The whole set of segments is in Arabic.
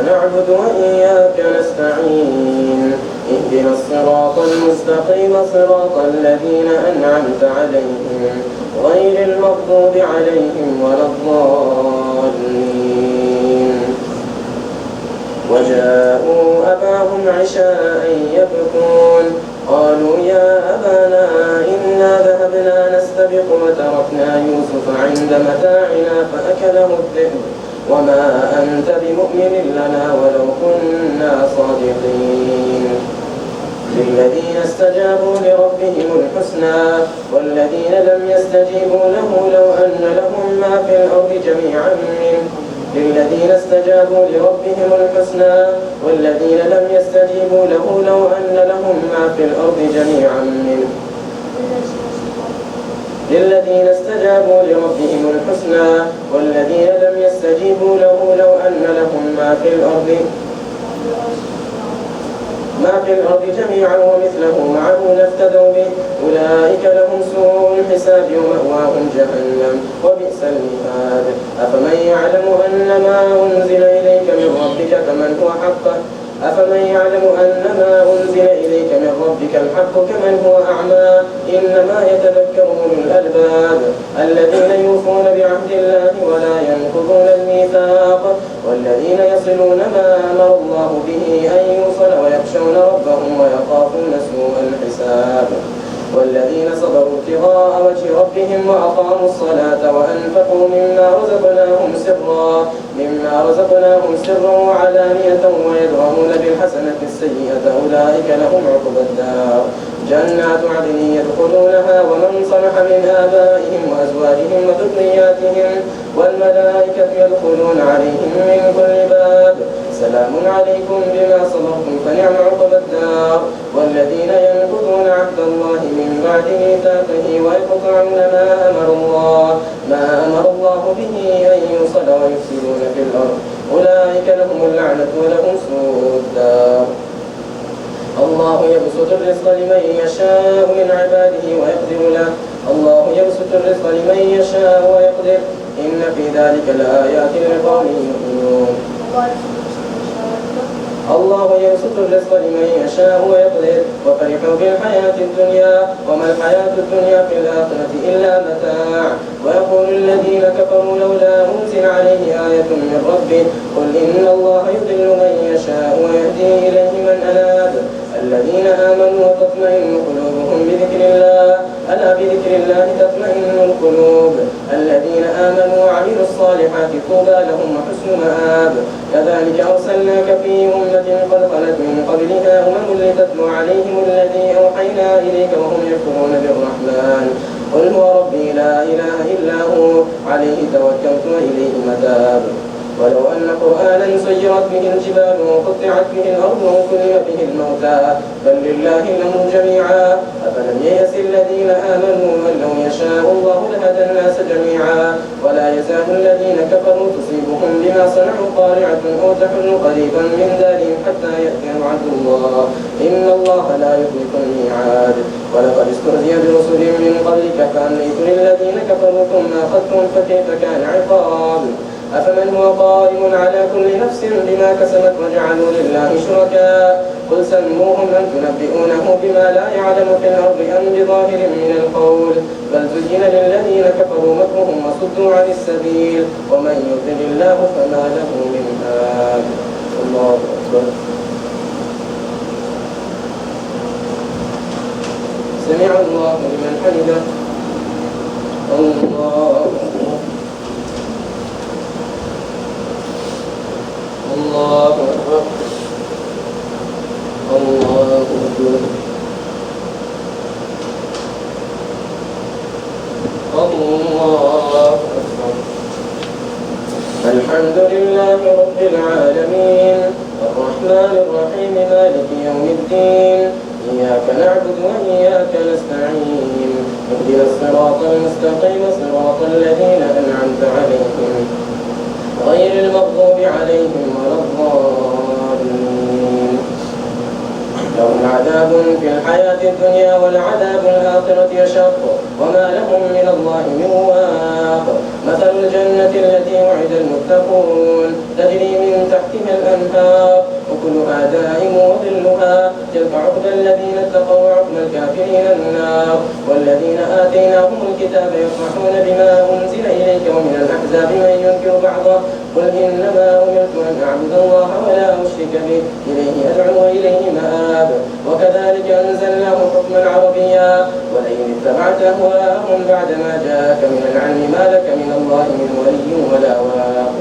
نعبد وإياك نستعين اهدنا الصراط المستقيم صراط الذين أنعمت عليهم غير المغضوب عليهم ولا الضالين. وجاءوا أباهم عشاء يبكون قالوا يا أبانا إنا ذهبنا نستبق وتركنا يوسف عند متاعنا فأكله الذئب وما أنت بمؤمن لنا ولو كنا صادقين. للذين استجابوا لربهم الحسنى والذين لم يستجيبوا له لو أن لهم ما في الأرض جميعا منه للذين استجابوا لربهم الحسنى والذين لم يستجيبوا له لو أن لهم ما في الأرض جميعا منه للذين استجابوا لربهم الحسنى والذين لم يستجيبوا له لو أن لهم ما في الأرض جميعا ومثله معه لافتدوا به أولئك لهم سوء الحساب ومأواهم جهنم وبئس المهاد. أفمن يعلم أن ما أنزل إليك من ربك الحق كمن هو أعمى إنما يتذكر أولو الألباب الذين يوفون بعهد الله ولا ينقضون الميثاق والذين يصلون ما أمر الله به أن يوصل ويخشون ربهم ويخافون سوء الحساب. والذين صبروا ابتغاء وجه ربهم وأقاموا الصلاة وأنفقوا مما رزقناهم سرا وعلانية ويدرؤون بالحسنة السيئة أولئك لهم عقبى الدار جنات عدن يدخلونها ومن صلح من آبائهم وأزواجهم وذرياتهم والملائكة يدخلون عليهم من كل باب سلام عليكم بما صبرتم فنعم عقبى الدار. والذين ينقضون عهد الله من بعد ميثاقه ويقطعون ما أمر الله به أن يوصل ويفسدون في الأرض أولئك لهم اللعنة ولهم سوء الدار. الله يبسط الرزق لمن يشاء من عباده ويقدر له إن في ذلك لآيات لقوم يؤمنون. الله يبسط الرزق لمن يشاء ويقدر وفرحوا بالحياة الدنيا وما الحياة الدنيا في الآخرة إلا متاع. ويقول الذين كفروا لولا أنزل عليه آية من ربه قل إن الله يضل من يشاء ويهدي إليه من أناب الذين آمنوا وتطمئن قلوبهم بذكر الله ألا بذكر الله تطمئن القلوب الذين آمنوا وعملوا الصالحات طوبى لهم وحسن مآب. كذلك أرسلناك في أمة قد خلت من قبلها لتتلو عليهم الذي أوحينا إليك وهم يكفرون بالرحمن قل هو ربي لا إله إلا هو عليه توكلت وإليه متاب. ولو أن قرآنا سيرت به الجبال وقطعت به الأرض وكلم به الموتى بل لله الأمر جميعا أفلم ييأس الذين آمنوا أن لو يشاء الله لهدى الناس جميعا ولا يزال الذين كفروا تصيبهم بما صنعوا قارعة أو تحل قريبا من دارهم حتى يأتي وعد الله إن الله لا يخلف الميعاد. ولقد استهزئ برسل من قبلك فأمليت للذين كفروا ثم أخذتهم فكيف كان عقاب. أفمن هو قائم على كل نفس بما كسبت وجعلوا لله شركاء قل سموهم أم تنبئونه بما لا يعلم في الأرض أم بظاهر من القول بل زين للذين كفروا مكرهم وصدوا عن السبيل ومن يضلل الله فما له من هاد. الله أكبر. سمع الله لمن حمده. الله أكبر. الله أكبر. الله أكبر. الله أكبر. الحمد لله رب العالمين الرحمن الرحيم مالك يوم الدين إياك نعبد وإياك نستعين اهدنا الصراط المستقيم صراط الذين أنعمت عليهم غير المغضوب عليهم ولا الضالين. لهم عذاب في الحياة الدنيا ولعذاب الآخرة أشق وما لهم من الله من واق. مثل الجنة التي وعد المتقون تجري من تحتها الأنهار أكلها دائم وظلها تلك عقبى الذين اتقوا وعقبى الكافرين النار. والذين آتيناهم الكتاب يفرحون بما أنزل إليك ومن الأحزاب من ينكر بعضه قل إنما أمرت أن أعبد الله ولا أشرك به إليه أدعو وإليه مآب. وكذلك أنزلناه حكما عربيا ولئن اتبعت أهواءهم بعدما جاءك من العلم ما لك من الله من ولي ولا واق.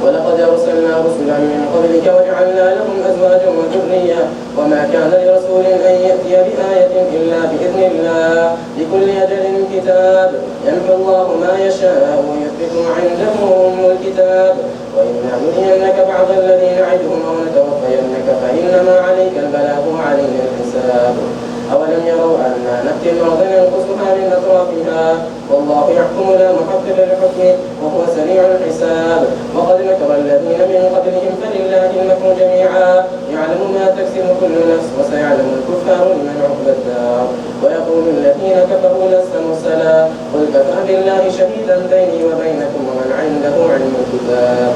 ولقد أرسلنا رسلا من قبلك وجعلنا لهم أزواجا وذرية وما كان لرسول أن يأتي بآية إلا بإذن الله لكل أجل كتاب يمحو الله ما يشاء ويثبت عنده أم الكتاب. وإما نرينك بعض الذي نعدهم أو نتوفينك فإنما عليك البلاغ وعلينا الحساب. أولم يروا أنا نأتي الأرض ننقصها من أطرافها والله يحكم لا محقق لحكمه وهو سريع الحساب. وقد مكر الذين من قبلهم فلله المكر جميعا يعلم ما تكسب كل نفس وسيعلم الكفار لمن عقبى الدار. ويقول الذين كفروا لست مرسلا قل كفى بالله شهيدا بيني وبينكم ومن عنده علم الكتاب.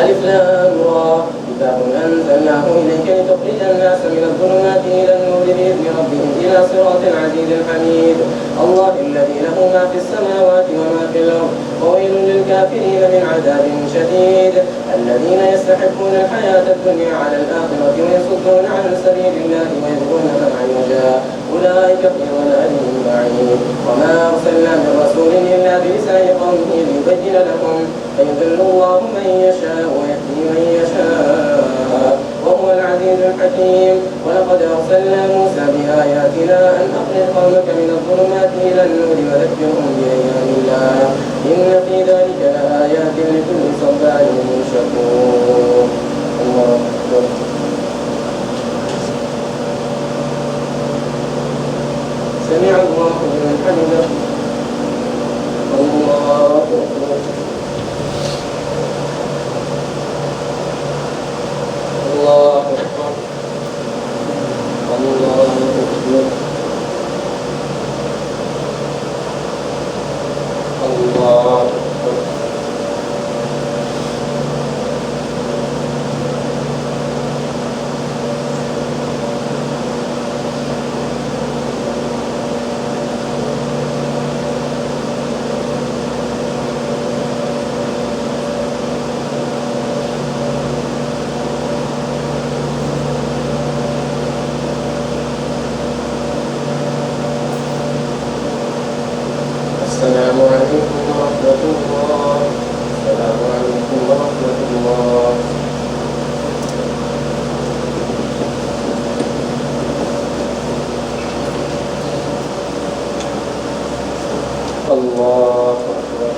ألف لام را كتاب أنزلناه إليك لتخرج الناس من الظلمات إلى النور بإذن ربهم إلى صراط العزيز الحميد. الله الذي له ما في السماوات وما في الأرض وويل للكافرين من عذاب شديد. الذين يستحبون الحياة الدنيا على الآخرة ويصدون عن سبيل الله ويبغونها عوجا أولئك في ضلال بعيد. وما أرسلنا من رسول إلا بلسان قومه ليبين لهم فيضل الله من يشاء ويهدي من يشاء وهو العزيز الحكيم. ولقد أرسلنا موسى بآياتنا أن أخرج قومك من الظلمات إلى النور وذكرهم بأيام الله إن في ذلك لآيات لكل صبار شكور. الله أكبر. سمع الله لمن حمده. الله أكبر. الله أكبر. الله أكبر. الله أكبر. السلام عليكم ورحمة الله. السلام عليكم ورحمة الله. الله أكبر.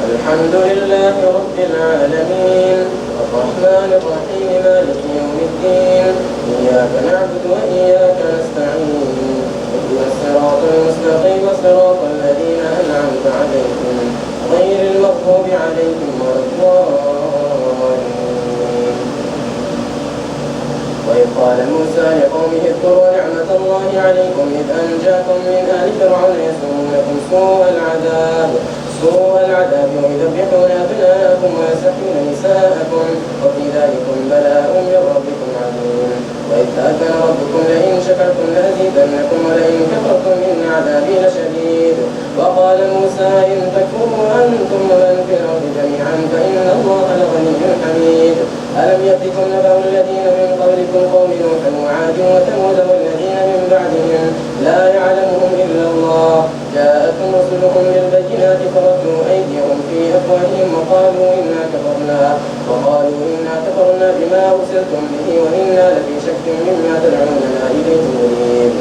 الحمد لله رب العالمين الرحمن الرحيم مالك يوم الدين إياك نعبد وإياك نستعين اهدنا الصراط المستقيم صراط الذين أنعمت عليهم غير المغضوب عليهم ولا الضالين. وإذ قال موسى لقومه اذكروا نعمة الله عليكم إذ أنجاكم من آل فرعون يسومونكم سوء العذاب ويذبحون أبناءكم ويستحيون نساءكم وفي ذلكم بلاء من ربكم عظيم. وإذ تأذن ربكم لئن شكرتم لأزيدنكم ولئن كفرتم إن عذابي لشديد. وقال موسى إن تكفروا أنتم ومن في الأرض جميعا فإن الله لغني حميد. ألم يأتكم نبأ الذين من قبلكم قوم نوح وعاد وثمود والذين من بعدهم لا يعلمهم إلا الله جاءتهم رسلهم بالبينات فردوا أيديهم في أفواههم وقالوا إنا كفرنا بما أرسلتم به وإنا لفي شك مما تدعوننا إليه مريب.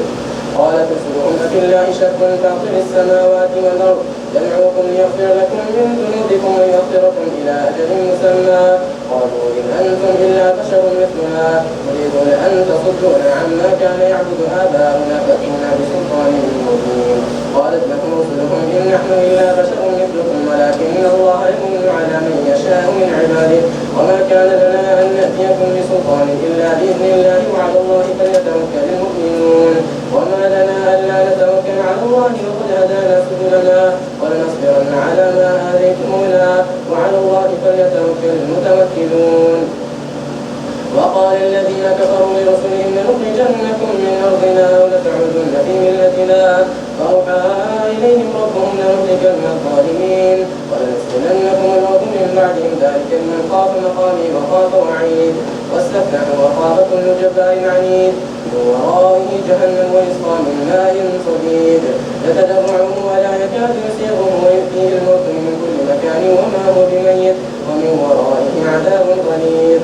قالت رسلهم أفي الله شك فاطر السماوات والأرض يدعوكم ليغفر لكم من ذنوبكم ويغفركم إلى أجل مسمى قالوا إن أنتم إلا بشر مثلنا تريدون أن تصدوا ويصدون عما كان يعبد آباؤنا فأتونا بسلطان مبين. قالت لهم رسلهم إن نحن إلا بشر مثلكم ولكن الله يمن على من يشاء من عباده وما كان لنا أن نأتيكم بسلطان إلا بإذن الله وعلى الله فليتوكل المؤمنون. وما لنا ألا نتوكل على الله وقد هدانا سبلنا ولنصبرن على ما آذيتمونا وعلى الله فليتوكل المتوكلون. وقال الذين كفروا لرسلهم لنخرجنكم من أرضنا أو لتعودن في ملتنا فأوحى إليهم ربهم لنهلكن الظالمين ولنسكننكم الأرض من بعدهم ذلك لمن خاف مقامي وخاف وعيد. واستفتحوا وخاف كل جبار عنيد من ورائه جهنم ويسقى من ماء صديد يتجرعه ولا يكاد يسيغه ويأتيه الموت من كل مكان وما هو بميت ومن ورائه عذاب غليظ.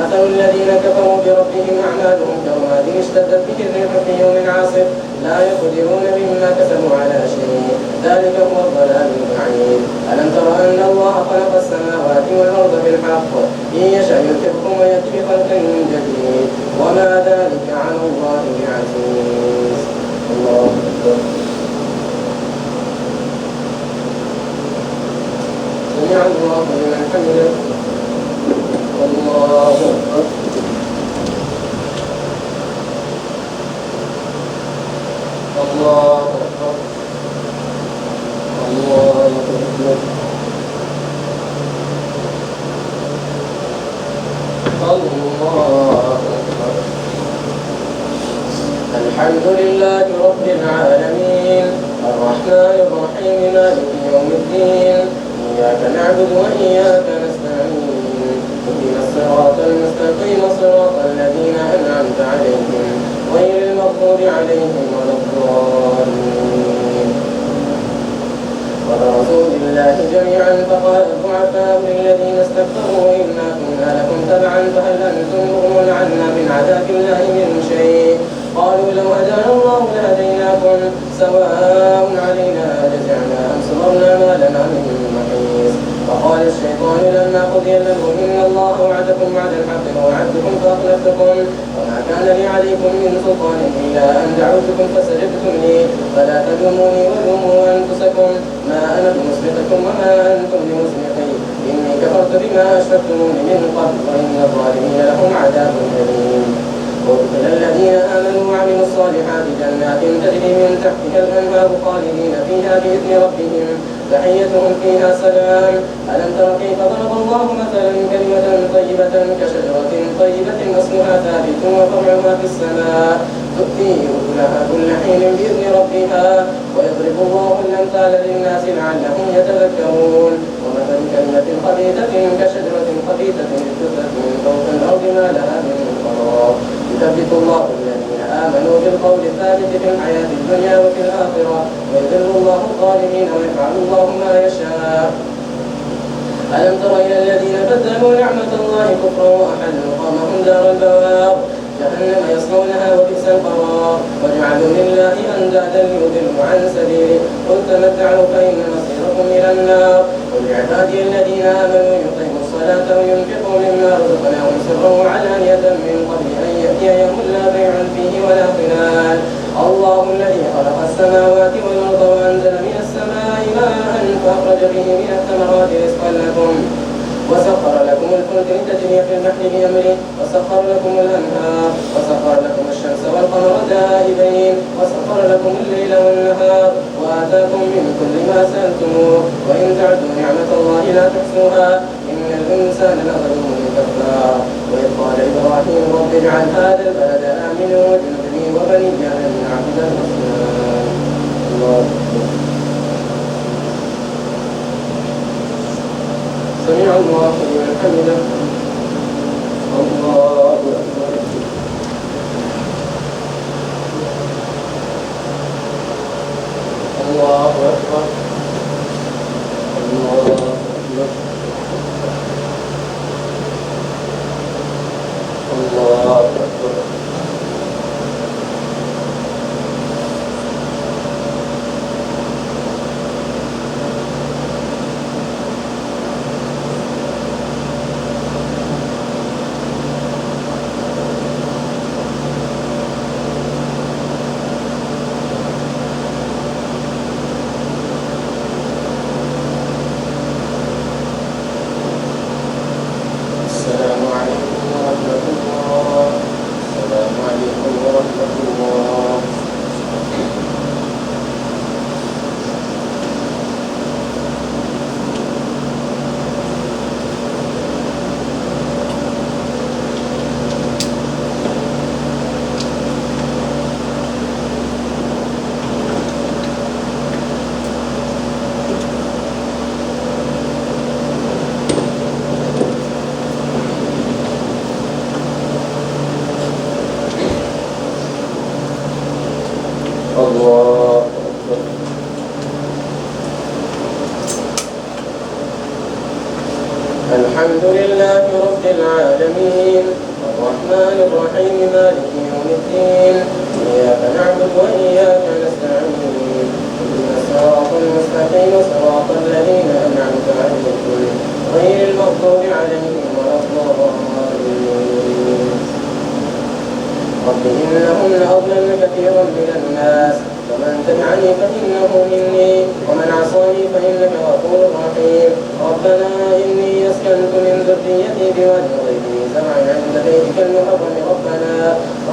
مثل الذين كفروا بربهم أعمالهم كرماد اشتدت به الريح في يوم عاصف لا يقدرون مما كسبوا على شيء ذلك هو الضلال البعيد. ألم تر أن الله خلق السماوات والأرض بالحق إن يشأ يذهبكم ويأتي بخلق جديد وما ذلك على الله بعزيز. الله أكبر. سمع الله لمن حمده. الله أكبر. الله أكبر. الله أكبر. الله أكبر. الحمد لله رب العالمين الرحمن الرحيم مالك يوم الدين إياك نعبد وإياك نستعين اهدنا الصراط المستقيم صراط الذين أنعمت عليهم غير المغضوب عليهم ولا الضالين. وبرزوا لله جميعا فقال الضعفاء للذين استكبروا إنا كنا لكم تبعا فهل أنتم مغنون عنا من عذاب الله من شيء قالوا لو هدانا الله لهديناكم سواء علينا أجزعنا أم صبرنا ما لنا من محيص. فقال الشيطان لما قضي الأمر إن الله وعدكم وعد الحق ووعدتكم فأخلفتكم وما كان لي عليكم من سلطان إلا أن دعوتكم فاستجبتم لي فلا تلوموني ولوموا أنفسكم ما أنا بمصرخكم وما أنتم بمصرخي إني كفرت بما أشركتموني من قبل وإن الظالمين لهم عذاب أليم. وادخل الذين آمنوا وعملوا الصالحات جنات تجري من تحتها الأنهار خالدين فيها بإذن ربهم تحيتهم فيها سلام. ألم تر كيف ضرب الله مثلا كلمة طيبة كشجرة طيبة أصلها ثابت وفرعها في السماء تؤتي أكلها كل حين بإذن ربها ويضرب الله الأمثال للناس لعلهم يتذكرون. ومثل كلمة خبيثة كشجرة خبيثة اجتثت من فوق الأرض ما لها من قرار يثبت الله الذين آمنوا بالقول الثابت في الحياة الدنيا وفي الآخرة ويذل الله الظالمين ويفعل الله ما يشاء. ألم تر إلى الذين بدلوا نعمة الله كفرا وأحلوا قومهم دار البوار جهنم يصلونها وبئس القرار وجعلوا لله أندادا ليضلوا عن سبيله قل تمتعوا فإن مصيركم إلى النار. قل لعبادي الذين آمنوا يقيموا الصلاة وينفقوا مما رزقناهم سرا وعلانية من قبل أن يأتي يوم لا بيع فيه ولا خلال. الله الذي خلق السماوات والأرض وأنزل من السماء ماء فأخرج به من الثمرات رزقا لكم وسخر لكم الفلك لتجري في البحر بأمره وسخر لكم الأنهار وسخر لكم الشمس والقمر دائبين وسخر لكم الليل والنهار وآتاكم من كل ما سألتموه وإن تعدوا نعمة الله لا تحصوها إن الإنسان لظلوم كفار. وإذ قال إبراهيم رب اجعل هذا البلد آمنا واجنبني وبني أن نعبد الأصنام. الله سمع الله لمن حمده. الله أكبر. الله أكبر. الله أكبر. الله أكبر. الله أكبر. الحمد لله رب العالمين الرحمن الرحيم مالك يوم الدين إياك نعبد وإياك نستعين اهدنا الصراط المستقيم صراط الذين أنعمت عليهم غير المغضوب عليهم ولا الضالين. رب إنهن أضللن كثيرا من الناس فمن تبعني فإنه مني ومن عصاني فإنك غفور رحيم. ربنا إني أسكنت من ذريتي بواد غير ذي زرع عند بيتك المحرم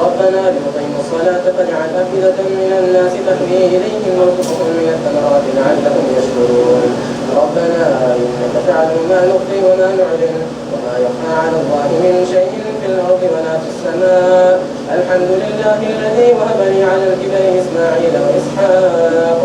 ربنا ليقيموا الصلاة فاجعل أفئدة من الناس تهوي إليهم وارزقهم من الثمرات لعلهم يشكرون. ربنا إنك تعلم ما نخفي وما نعلن وما يخفى على الله من شيء في الأرض ولا في السماء. الحمد لله الذي وهب لي على الكبر إسماعيل وإسحاق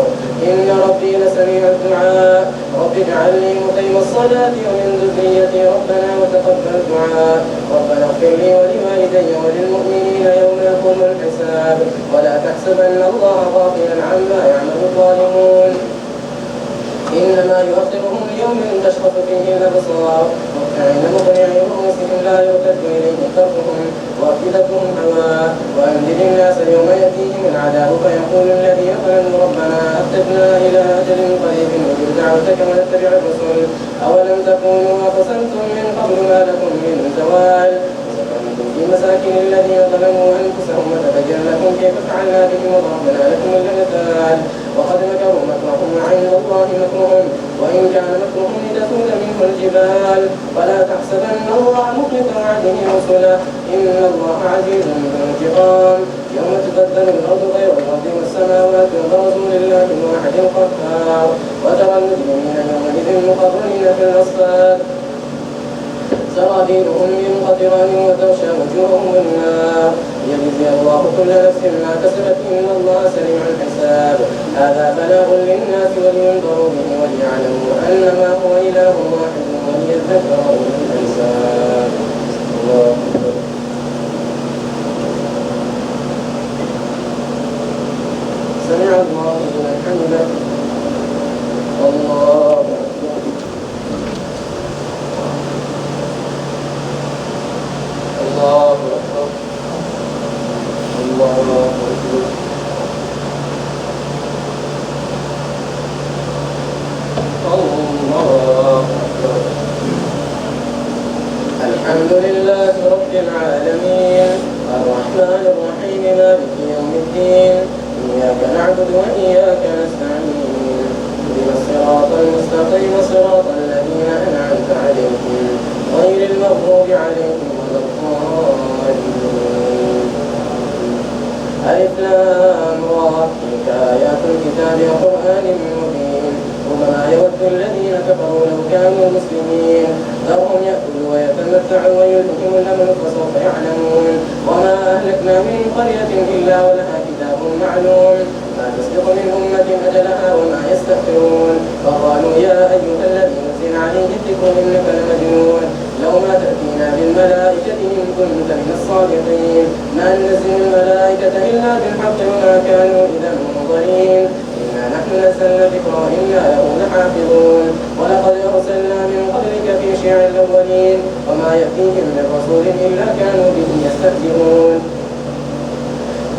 إن ربي لسميع الدعاء. رب اجعلني مقيم الصلاة ومن ذريتي ربنا وتقبل دعاء. ربنا اغفر لي ولوالدي وللمؤمنين يوم يقوم الحساب. ولا تحسبن الله غافلا عما يعمل الظالمون إنما يؤخرهم ليوم تشخص فيه الأبصار مهطعين مقنعي رؤوسهم لا يرتد إليهم طرفهم وأفئدتهم هواء. وأنذر الناس يوم يأتيهم العذاب فيقول الذين ظلموا ربنا أخرجنا إلى أجل قريب نجب دعوتك ونتبع الرسل أولم تكونوا أقسمتم من قبل ما لكم من زوال وسكنتم في مساكن الذين ظلموا أنفسهم وتبين لكم كيف فعلنا بهم وضربنا لكم الأمثال. وقد مكروا مكرهم وعند الله مكرهم وإن كان مكرهم لتزول منه الجبال. ولا تحسبن الله مخلف وعده رسله إن الله عزيز ذو انتقام. يوم تبدل الأرض غير الأرض والسماوات وبرزوا لله الواحد القهار. وترى المجرمين يومئذ مقرنين في الأصفاد سرابيلهم من قطران وتغشى وجوههم النار ليجزي الله كل نفس ما كسبت إن الله سريع الحساب. هذا بلاغ للناس ولينذروا به وليعلموا أنما هو إله واحد وليذكر أولو الألباب. الله أكبر. سمع الله لمن حمده. الله أكبر. الله أكبر. الله أكبر. الله أكبر. الحمد لله رب العالمين الرحمن الرحيم مالك يوم الدين إياك نعبد وإياك نستعين اهدنا الصراط المستقيم صراط الذين أنعمت عليهم غير المغضوب عليهم ولا الضالين. ألف لام را تلك آيات الكتاب وقرآن مبين. ربما يود الذين كفروا لو كانوا مسلمين ذرهم يأكلوا ويتمتعوا ويلههم الأمل فسوف يعلمون. وما أهلكنا من قرية إلا ولها كتاب معلوم ما تسبق من أمة أجلها وما يستأخرون. فقالوا يا أيها الذي نزل عليه الذكر إنك لمجنون لو ما تأتينا بالملائكة إن كنت من الصادقين ما ننزل الملائكة إلا بالحق وما كانوا إذا منظرين إنا نحن نزلنا الذكر وإنا له لحافظون. ولقد أرسلنا من قبلك في شيع الأولين وما يأتيهم من رسول إلا كانوا به يستهزئون.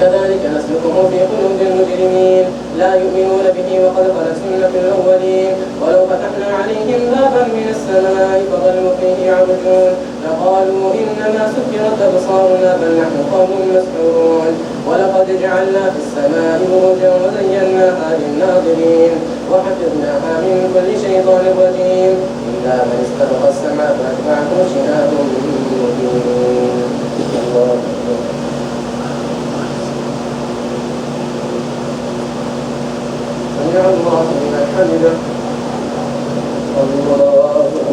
كذلك نسلكه في قلوب المجرمين لا يؤمنون به وقد خلت سنة الأولين. ولو فتحنا عليهم بابا من السماء فظلوا فيه يعرجون لقالوا إنما سكرت أبصارنا بل نحن قوم مسحورون. ولقد جعلنا في السماء بروجا وزيناها للناظرين وحفظناها من كل شيطان رجيم إلا من استرق السمع فأتبعه شهاب مبين. الله أكبر. سمع الله لمن حمده. الله أكبر.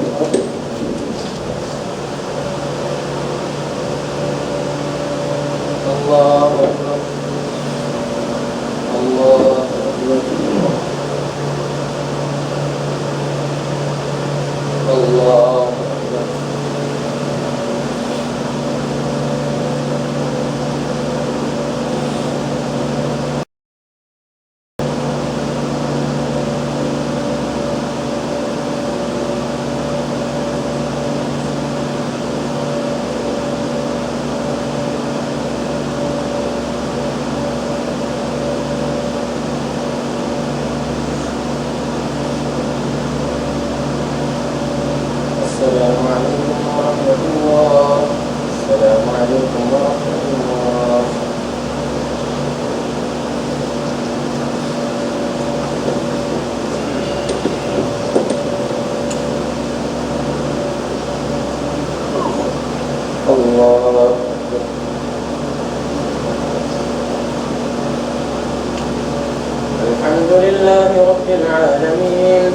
الله أكبر. الله أكبر. الله أكبر. لله رب العالمين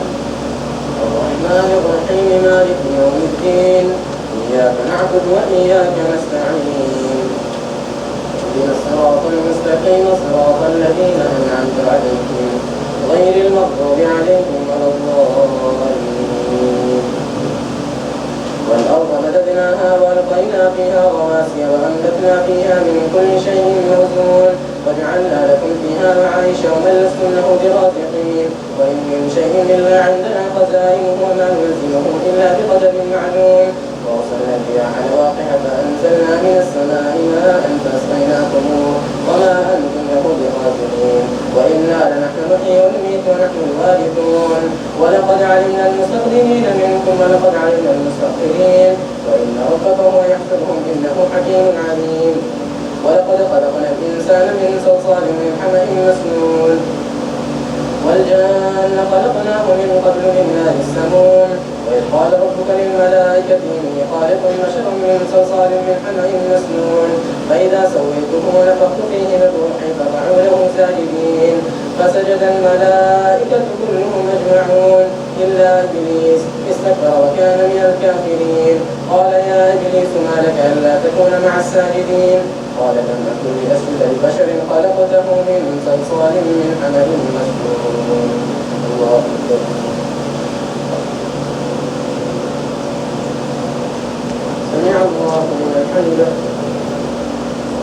الرحمن الرحيم مالك يوم الدين إياك نعبد وإياك نستعين اهدنا الصراط المستقيم صراط الذين أنعمت عليهم غير المغضوب عليهم ولا الضالين والأرض مددناها وألقينا فيها رواسي وأنبتنا فيها من كل شيء موزون وجعلنا لكم فيها معايش ومن لستم له برازقين وإن من شيء إلا عندنا خزائنه وما ننزله إلا بقدر معلوم وأرسلنا الرياح لواقح فأنزلنا من السماء ماء فأسقيناكموه وما أنتم له بخازنين وإنا لنحن نحيي ونميت ونحن الوارثون ولقد علمنا المستقدمين منكم ولقد علمنا المستأخرين وإن ربك هو يحسبهم إنه حكيم عليم ولقد خلقنا الإنسان من صلصال من حمأ مسنون والجان خلقناه من قبل من نار السموم وإذ قال ربك للملائكة إني خالق بشرا من صلصال من حمأ مسنون فإذا سويته ونفخت فيه من روحي فقعوا له ساجدين فسجد الملائكة كلهم أجمعون إلا إبليس استكبر وكان من الكافرين قال يا إبليس ما لك ألا تكون مع الساجدين قال لم أكن لأسجد لبشر خلقته من صلصال من حمأ مسنون الله أكبر سمع الله لمن حمده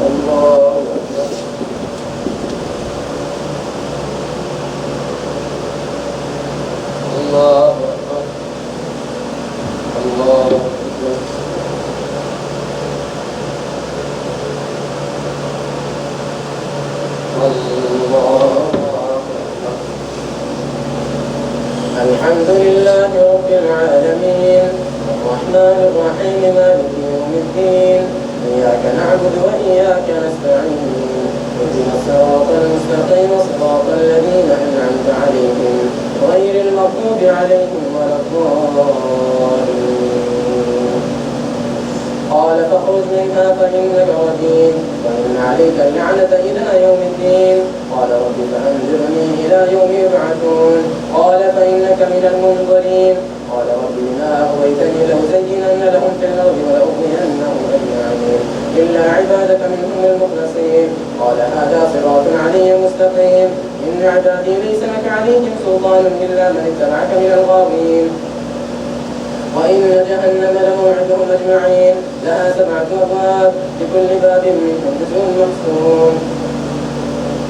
الله أكبر الله أكبر الله أكبر الحمد لله رب العالمين الرحمن الرحيم مالك يوم الدين إياك نعبد وإياك نستعين اهدنا الصراط المستقيم صراط الذين أنعمت عليهم غير المغضوب عليهم ولا الضالين قال فاخرج منها فإنك رجيم وإن عليك اللعنة إلى يوم الدين قال رب فأنذرني إلى يوم يبعثون قال فإنك من المنظرين قال رب بما أغويتني لأزينن لهم في الأرض ولأغوينهم أجمعين إلا عبادك منهم المخلصين قال هذا صراط علي مستقيم إن عبادي ليس لك عليهم سلطان إلا من اتبعك من الغاوين وإن جهنم لموعدهم أجمعين لها 7 أبواب لكل باب منهم جزء مقسوم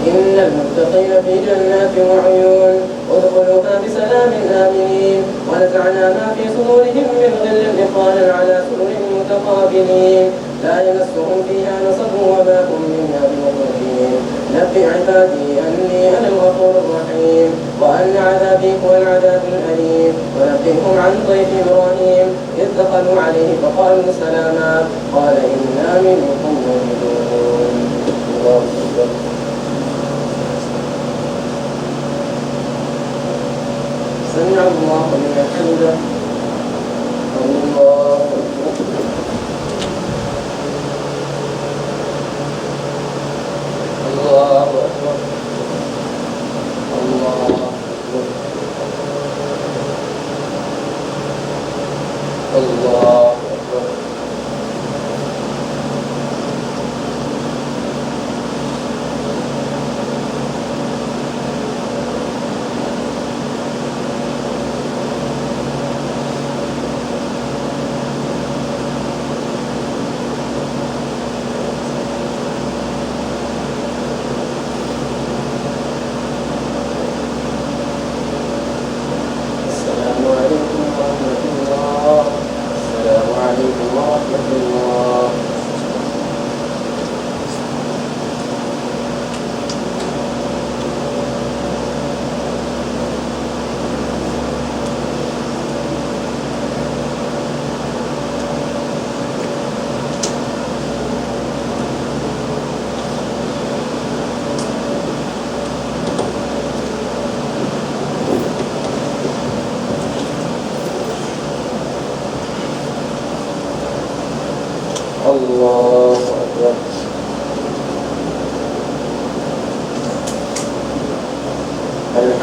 إن المتقين في جنات وعيون ادخلوها بسلام آمنين ونزعنا ما في صدورهم من غل إخوانا على سرر متقابلين لا يمسهم فيها نصب وما هم منها بمخرجين نبئ عبادي أني أنا الغفور الرحيم وأن عذابي هو العذاب الأليم ونبئهم عن ضيف إبراهيم إذ دخلوا عليه فقالوا سلاما قال إنا منكم مؤمنون الله أكبر سمع الله لمن حمده الله أكبر الله أكبر الله أكبر الله أكبر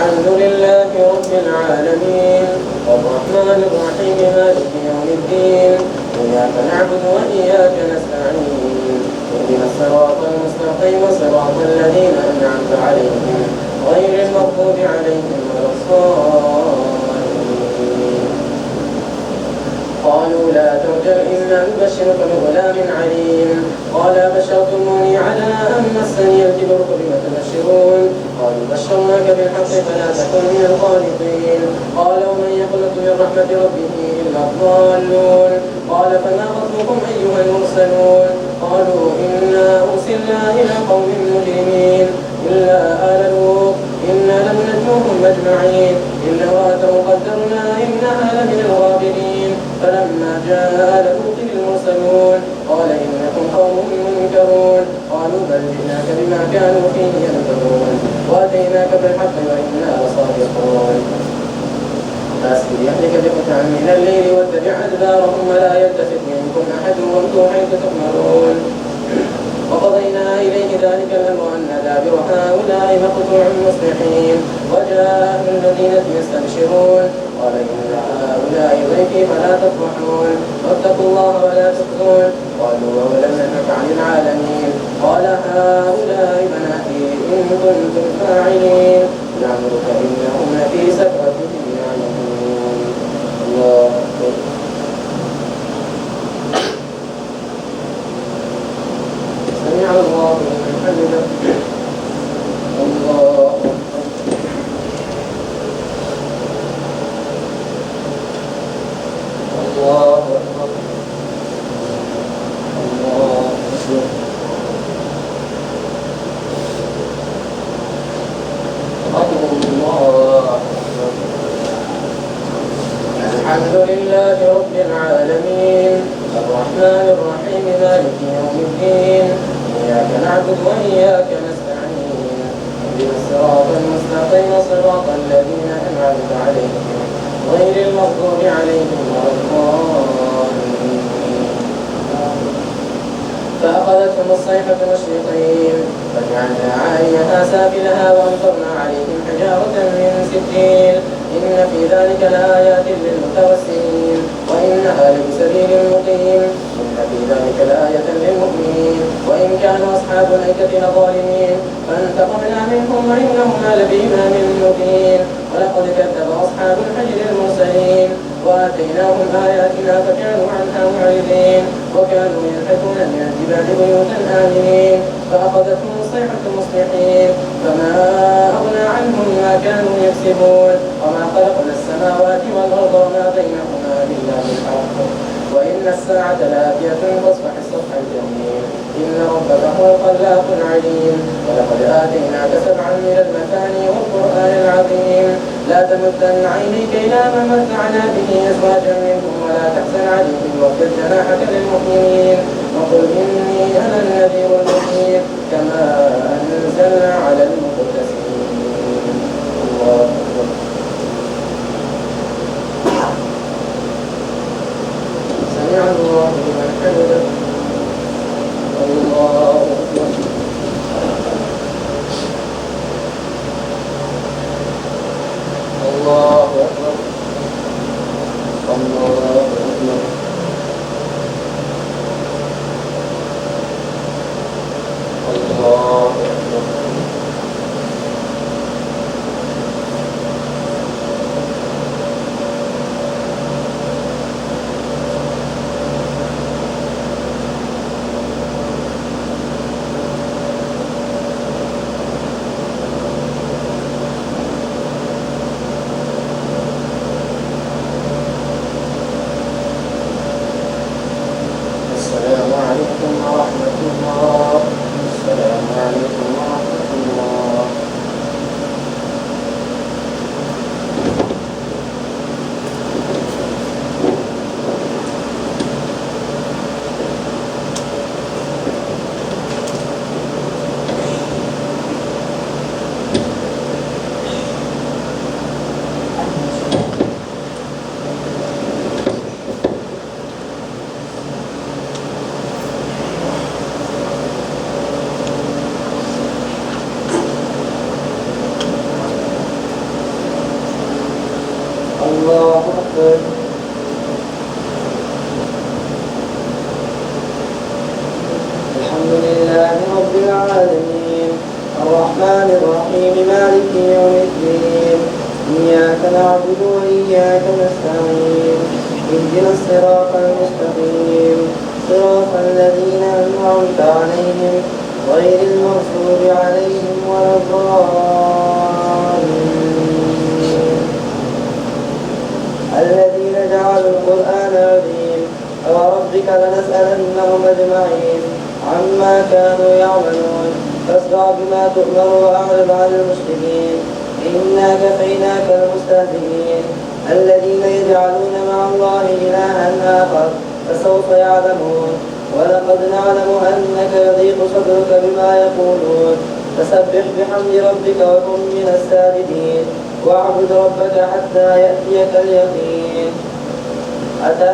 الحمد لله رب العالمين الرحمن الرحيم مالك يوم الدين إياك نعبد وإياك نستعين اهدنا الصراط المستقيم صراط الذين أنعمت عليهم غير المغضوب عليهم ولا الضالين. قالوا لا توجل إنا نبشرك بغلام عليم قال بشرتموني على أن مسني الكبر فبم تبشرون قالوا بشرناك بالحق فلا تكن من القانطين قال ومن يقنط من رحمة ربه إلا الضالون قال فما خطبكم أيها المرسلون قالوا إنا أرسلنا إلى قوم مجرمين إلا آل لوط إنا لمنجوهم أجمعين إلا امرأته قدرنا إنها لمن الغابرين فلما جاء آل لوط المرسلون قال إنكم قوم منكرون قالوا بل جئناك بما كانوا فيه ينكرون وأتيناك بالحق وإنا لصادقون فأسر بأهلك بقطع من الليل واتبع أدبارهم ولا يلتفت منكم أحد وامضوا حيث تؤمرون وقضينا إليه ذلك الأمر أن دابر هؤلاء مقطوع مصبحين وجاء أهل المدينة يستبشرون قال إن هؤلاء ضيفي فلا تفرحون واتقوا الله ولا تخزون قالوا أولم ننهك عن العالمين قال هؤلاء بناتي إن كنتم فاعلين لعمرك إنهم لفي سكرتهم يعمهون. الله أكبر. سمع الله لمن حمده. الله أكبر. الله أكبر. الله أكبر. الله أكبر. الحمد لله رب العالمين الرحمن الرحيم مالك يوم الدين إياك نعبد وإياك نستعين اهدنا الصراط المستقيم صراط الذين أنعمت عليهم غير المغضوب عليهم ولا الضالين. فأخذتهم الصيحة مشرقين فجعلنا عاليها سافلها وأمطرنا عليهم حجارة من سجيل إن في ذلك لآيات للمتوسمين وإنها لبسبيل مقيم إن في ذلك لآية للمؤمنين وإن كانوا أصحاب الأيكة لظالمين فانتقمنا منهم وإنهما لبإمام مبين ولقد كذب أصحاب الحجر المرسلين وآتيناهم آياتنا فكانوا عنها معرضين وكانوا ينحتون من الجبال بيوتا آمنين فأخذتهم الصيحة مصبحين فما أغنى عنهم ما كانوا يكسبون وما خلقنا السماوات والأرض وما بينهما إلا بالحق وإن الساعة لآتية فاصفح الصفح الجميل إن ربك هو الخلاق العليم ولقد آتيناك سبعا من المثاني والقرآن العظيم لا تمدن عينيك إلى ما متعنا به أزواجا منهم ولا تحزن عليهم واخفض جناحك للمؤمنين وقل إني أنا النذير المبين كما أنزلنا على المقتسمين. الله أكبر. سمع الله لمن حمده. الله أكبر. الله أكبر. الله أكبر. الله أكبر. الرحمن الرحيم مالك يوم الدين إياك نعبد وإياك نستعين اهدنا الصراط المستقيم صراط الذين أنعمت عليهم غير المغضوب عليهم ولا الضالين الذين جعلوا القرآن عظيم فوربك لنسألنهم أجمعين عما كانوا يعملون فاصدع بما تؤمر وأعرض عن المشركين إنا كفيناك المستهزئين الذين يجعلون مع الله إلها آخر فسوف يعلمون ولقد نعلم أنك يضيق صدرك بما يقولون فسبح بحمد ربك وكن من الساجدين واعبد ربك حتى يأتيك اليقين أتى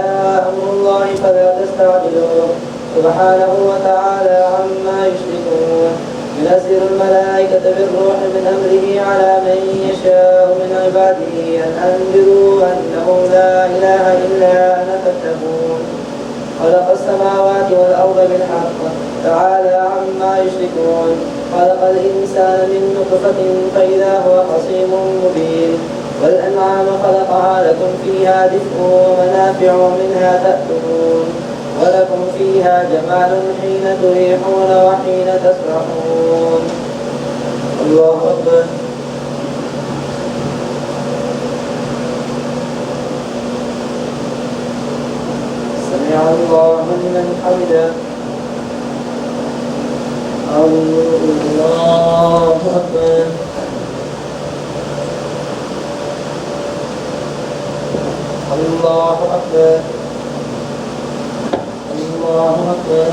أمر الله فلا تستعجلوه سبحانه وتعالى عما يشركون ينزل الملائكة بالروح من أمره على من يشاء من عباده أن أنذروا أنه لا إله إلا أنا فاتقون خلق السماوات والأرض بالحق تعالى عما يشركون خلق الإنسان من نطفة فإذا هو خصيم مبين والأنعام خلقها لكم فيها دفء ومنافع ومنها تأكلون ولكم فيها جمال حين تريحون وحين تسرحون الله أكبر سمع الله لمن حمده الله أكبر الله أكبر الله أكبر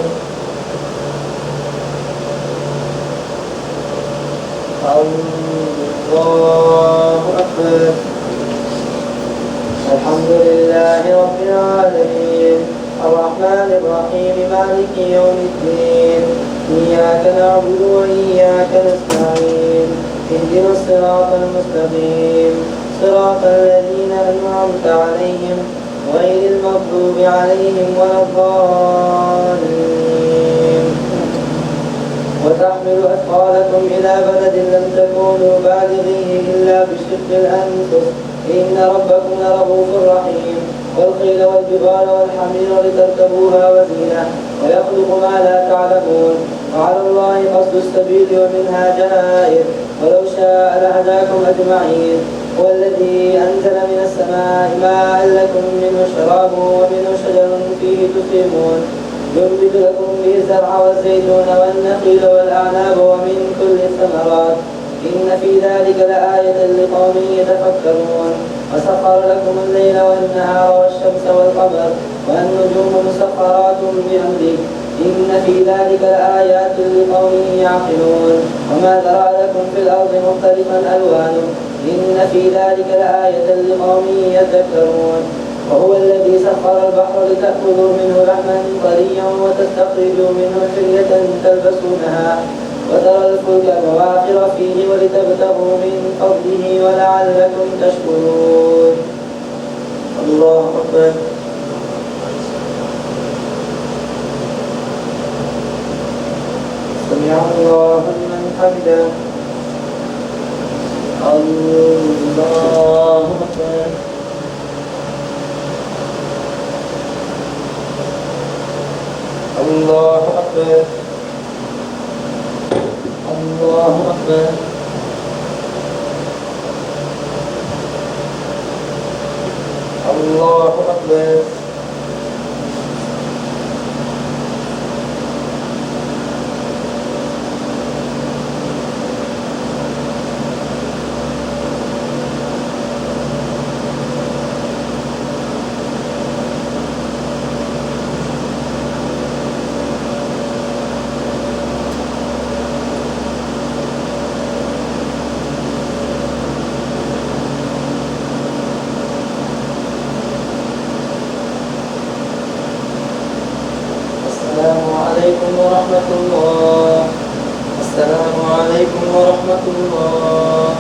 الله أكبر الحمد لله رب العالمين الرحمن الرحيم مالك يوم الدين إياك نعبد وإياك نستعين اهدنا الصراط المستقيم صراط الذين أنعمت عليهم غير المغضوب عليهم ولا الضالين وتحمل أثقالكم إلى بلد لم تكونوا بالغيه إلا بشق الأنفس إن ربكم لرؤوف رحيم والخيل والجبال والحمير لتركبوها وزينة ويخلق ما لا تعلمون وعلى الله قصد السبيل ومنها جائر ولو شاء لهداكم أجمعين هو الذي أنزل من السماء ماء لكم منه شراب ومنه شجر فيه تسيمون ينبت لكم به الزرع والزيتون والنخيل والأعناب ومن كل الثمرات إن في ذلك لآية لقوم يتفكرون وسخر لكم الليل والنهار والشمس والقمر والنجوم مسخرات بأمره إن في ذلك لآيات لقوم يعقلون وما ذرأ لكم في الأرض مختلفا ألوانه إن في ذلك لآية لقوم يذكرون وهو الذي سخر البحر لتأكلوا منه لحما طريا وتستخرجوا منه حلية تلبسونها وترى الفلك مواخر فيه ولتبتغوا من فضله ولعلكم تشكرون الله أكبر سمع الله لمن حمده الله أكبر الله أكبر الله أكبر الله أكبر عليكم ورحمة الله. السلام عليكم ورحمة الله.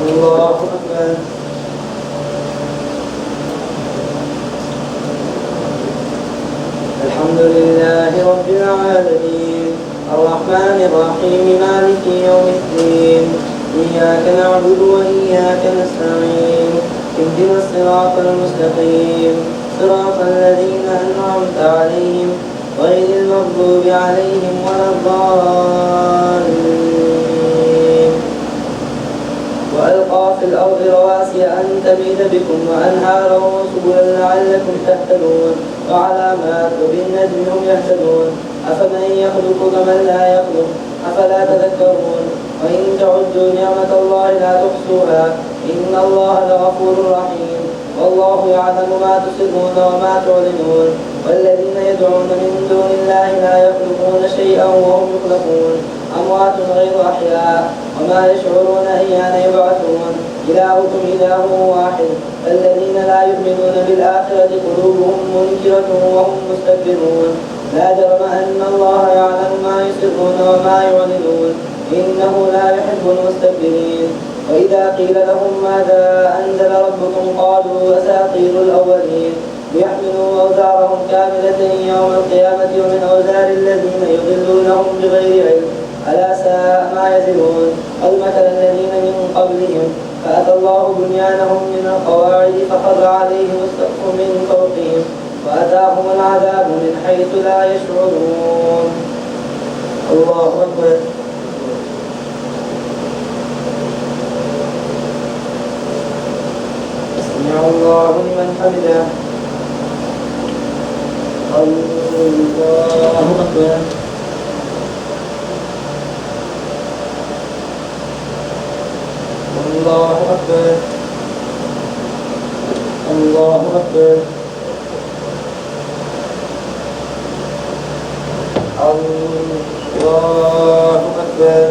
الله أكبر. الحمد لله رب العالمين الرحمن الرحيم مالك يوم الدين إياك نعبد وإياك نستعين اهدنا الصراط المستقيم صراط الذين أنعمت عليهم غير المغضوب عليهم ولا الضالين. وألقى في الأرض رواسي أن تميد بكم وأنهارا وسبلا لعلكم تهتدون وعلامات وبالنجم هم يهتدون أفمن يخلق كمن لا يخلق أفلا تذكرون وإن تعدوا نعمة الله لا تحصوها إن الله لغفور رحيم والله يعلم ما تسرون وما تعلنون والذين يدعون من دون الله لا يخلقون شيئا وهم يخلقون أموات غير أحياء وما يشعرون أيان يبعثون إلهكم إله واحد الذين لا يؤمنون بالآخرة قلوبهم منكرة وهم مستكبرون لا جرم أن الله يعلم ما يسرون وما يعلنون إنه لا يحب المستكبرين. وإذا قيل لهم ماذا أنزل ربكم قالوا أساطير الأولين ليحملوا أوزارهم كاملة يوم القيامة ومن أوزار الذين يضلونهم بغير علم ألا ساء ما يزرون. قد مكر الذين من قبلهم فأتى الله بنيانهم من القواعد فخر عليهم السقف من فوقهم وأتاهم العذاب من حيث لا يشعرون. الله أكبر. سمع الله لمن حمده. الله أكبر. الله أكبر. الله أكبر. الله أكبر.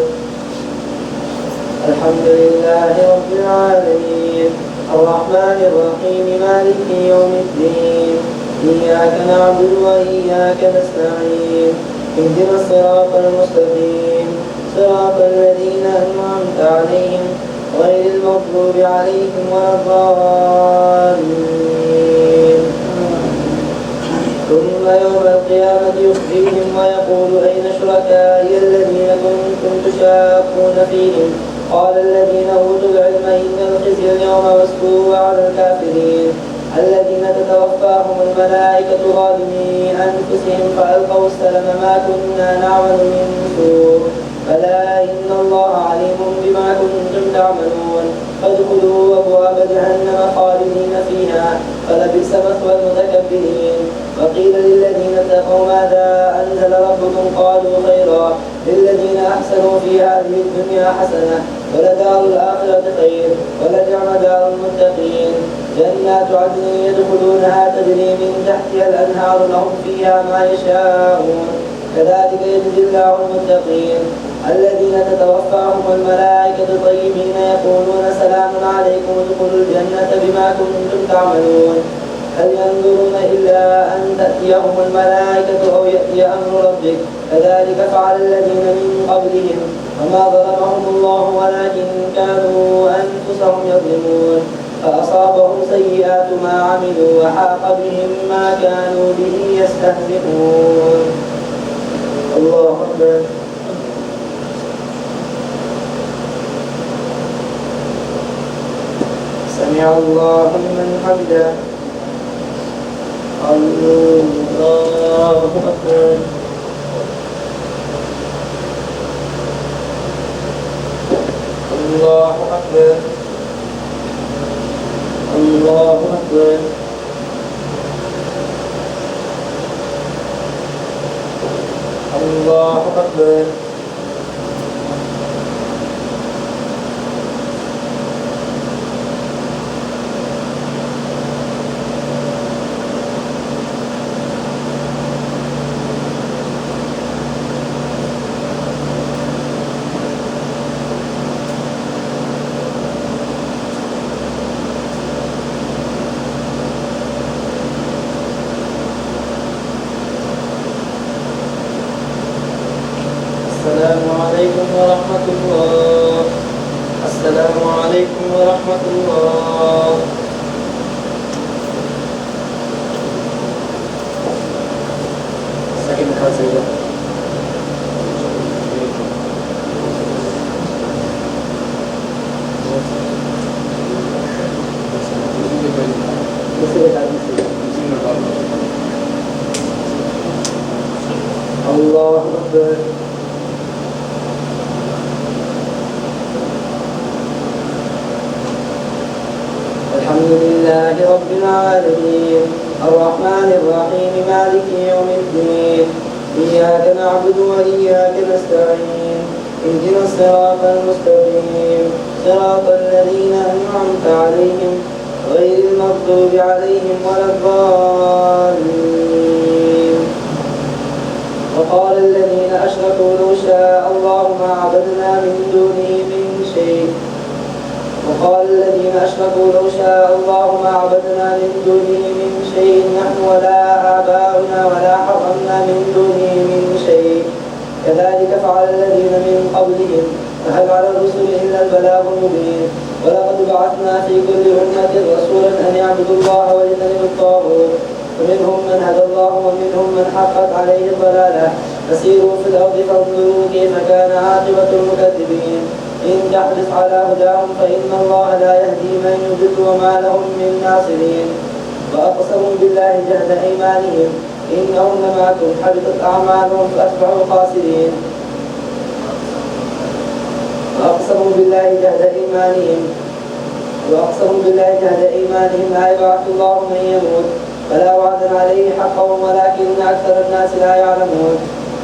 الحمد لله رب العالمين الرحمن الرحيم مالك يوم الدين إياك نعبد وإياك نستعين اهدنا الصراط المستقيم صراط الذين أنعمت عليهم غير المغضوب عليهم ولا الضالين. ثم يوم القيامة يخزيهم ويقول أين شركائي الذين كنتم تشاقون فيهم قال الذين أوتوا العلم إن الخزي اليوم والسوء على الكافرين الذين تتوفاهم الملائكة ظالمي أنفسهم فألقوا السلم ما كنا نعمل من سوء بلى إن الله عليم بما كنتم تعملون فادخلوا أبواب جهنم خالدين فيها فلبئس مثوى المتكبرين. وقيل للذين اتقوا ماذا أنزل ربكم قالوا خيرا للذين أحسنوا في هذه الدنيا حسنة ولدار الآخرة خير ولنعم دار المتقين. جنات عدن يدخلونها تجري من تحتها الأنهار لهم فيها ما يشاءون كذلك يجزي الله المتقين الذين تتوفاهم الملائكة طيبين يقولون سلام عليكم ادخلوا الجنة بما كنتم تعملون. هل ينظرون إلا أن تأتيهم الملائكة أو يأتي أمر ربك كذلك فعل الذين من قبلهم وما ظلمهم الله ولكن كانوا أنفسهم يظلمون فأصابهم سيئات ما عملوا وحاق بهم ما كانوا به يستهزئون. الله أكبر. سمع الله لمن حمده. الله أكبر. الله أكبر. الله أكبر. الله أكبر. السلام عليكم ورحمة الله. Second translator. الله أكبر. الحمد لله رب العالمين الرحمن الرحيم مالك يوم الدين إياك نعبد وإياك نستعين اهدنا الصراط المستقيم صراط الذين أنعمت عليهم غير المغضوب عليهم ولا الضالين. وقال الذين أشركوا لو شاء الله ما عبدنا من دونه من شيء وقال الذين أشركوا لو شاء الله ما عبدنا من دونه من شيء نحن ولا آباؤنا ولا حرمنا من دونه من شيء كذلك فعل الذين من قبلهم فهل على الرسل إلا البلاغ المبين. ولقد بعثنا في كل أمة رسولا أن يعبدوا الله واجتنبوا الطاغوت فمنهم من هدى الله ومنهم من حقت عليه الضلالة فسيروا في الأرض فانظروا كيف كان عاقبة المكذبين. إن تحرص على هداهم فإن الله لا يهدي من يضل وما لهم من ناصرين. وأقسموا بالله جهد أيمانهم إنهم لمعكم حبطت أعمالهم فأصبحوا خاسرين. وأقسموا بالله جهد أيمانهم لا يبعث الله من يموت فلا وعدا عليه حقا ولكن أكثر الناس لا يعلمون.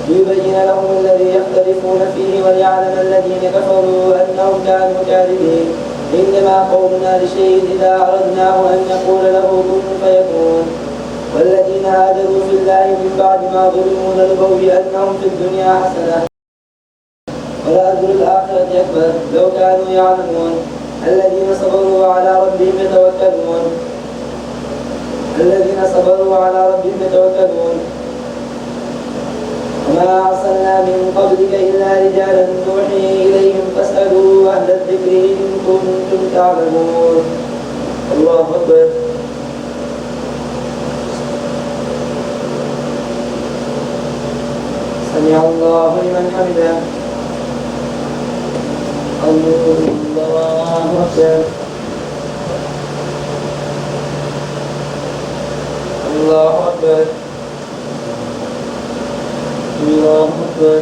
ليبين لهم الذي يختلفون فيه وليعلم الذين كفروا أنهم كانوا كاذبين. إنما قولنا لشيء إذا أردناه أن نقول له كن فيكون. والذين هاجروا في الله من بعد ما ظلموا لنبوئنهم في الدنيا حسنة ولأجر الآخرة أكبر لو كانوا يعلمون. الذين صبروا وعلى ربهم يتوكلون. وما أرسلنا من قبلك إلا رجالا نوحي إليهم فاسألوا أهل الذكر إن كنتم تعلمون. الله أكبر. سمع الله لمن حمده. الله أكبر. الله أكبر. الله أكبر.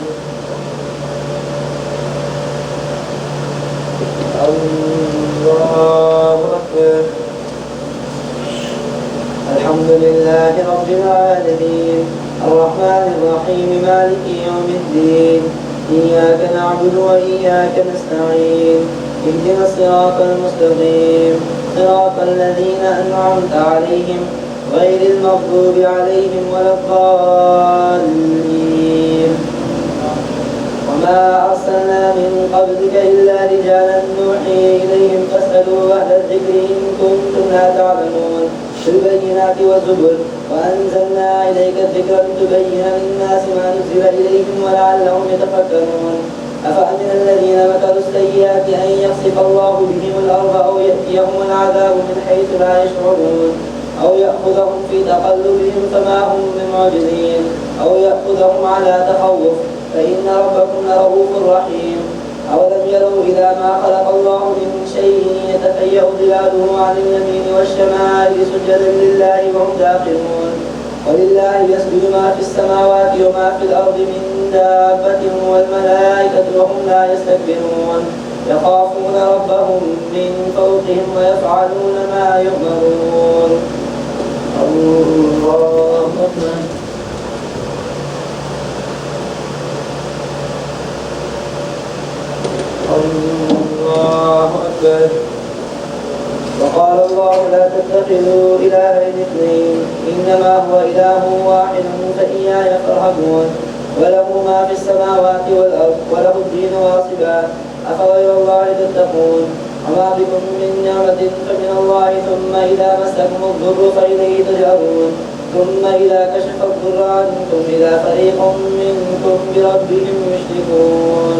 الله أكبر. الحمد لله رب العالمين الرحمن الرحيم مالك يوم الدين إياك نعبد وإياك نستعين اهدنا الصراط المستقيم صراط الذين أنعمت عليهم غير المغضوب عليهم ولا الضالين. وما أرسلنا من قبلك إلا رجالا نوحي إليهم فاسألوا أهل الذكر إن كنتم لا تعلمون. بالبينات والزبر وأنزلنا إليك الذكر لتبين للناس ما نزل إليهم ولعلهم يتفكرون. أفأمن الذين مكروا السيئات أن يخسف الله بهم الأرض أو يأتيهم العذاب من حيث لا يشعرون أو يأخذهم في تقلبهم فما هم بمعجزين أو يأخذهم على تخوف فإن ربكم لرؤوف رحيم. أولم يروا إلى ما خلق الله من شيء يتفيأ ظلاله عن اليمين والشمائل سجدا لله وهم داخلون. ولله يسجد ما في السماوات وما في الأرض من دابة والملائكة وهم لا يستكبرون يخافون ربهم من فوقهم ويفعلون ما يؤمرون. الله أكبر. الله أكبر. وقال الله لا تتخذوا إلهين اثنين إنما هو إله واحد فإياي فارهبون. وله ما في السماوات والأرض وله الدين واصبا أفغير الله تتقون. وما بكم من نعمة فمن الله ثم إذا مسكم الضر فإليه تجأرون. ثم إذا كشف الضر عنكم إذا فريق منكم بربهم يشركون.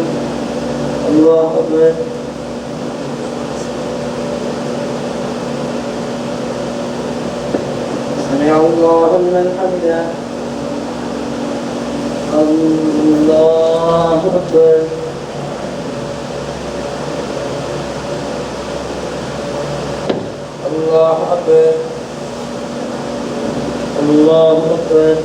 الله أكبر. الله لمن حمده. الله أكبر. الله أكبر. الله أكبر.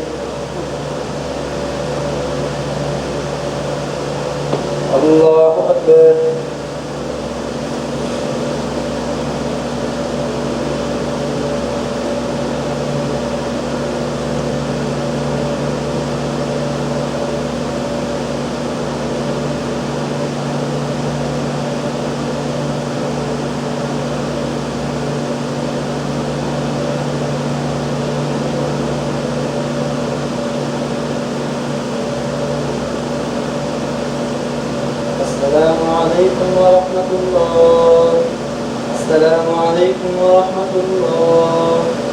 الله أكبر. السلام عليكم ورحمة الله. السلام عليكم ورحمة الله.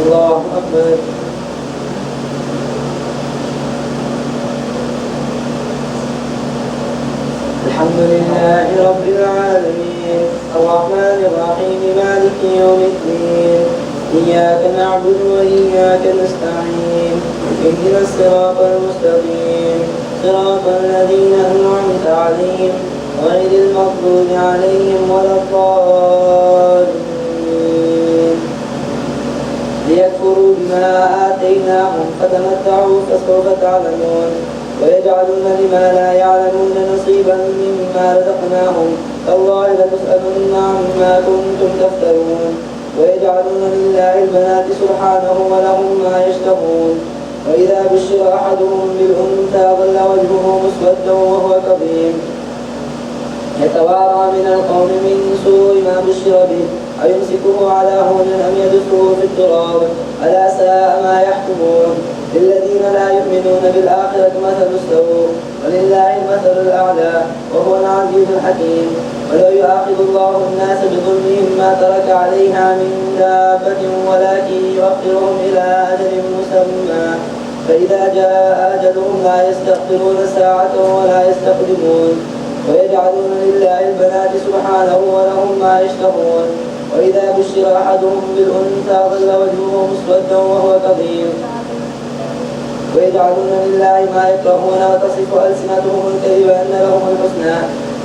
الله أكبر. الحمد لله رب العالمين الرحمن الرحيم مالك يوم الدين إياك نعبد وإياك نستعين اهدنا الصراط المستقيم صراط الذين أنعمت عليهم غير المغضوب عليهم ولا الضالين ليكفروا بما آتيناهم فتمتعوا فسوف تعلمون ويجعلون لما لا يعلمون نصيبا مما رزقناهم تالله لتسألن عما كنتم تفترون ويجعلون لله البنات سبحانه ولهم ما يشتهون وإذا بشر أحدهم بالأنثى ظل وجهه مسودا وهو كظيم يتوارى من القوم من سوء ما بشر به أيمسكه على هون أم يدسه في التراب ألا ساء ما يحكمون للذين لا يؤمنون بالآخرة مثل السوء ولله المثل الأعلى وهو العزيز الحكيم ولو يؤاخذ الله الناس بظلمهم ما ترك عليها من دابة ولكن يؤخرهم إلى أجل مسمى فإذا جاء أجلهم لا يستأخرون ساعة ولا يستقدمون ويجعلون لله البنات سبحانه ولهم ما يشتهون وإذا بشر أحدهم بالأنثى ظل وجهه مسودا وهو كظيم ويجعلون لله ما يكرهون وتصف ألسنتهم الكذب أن لهم الحسنى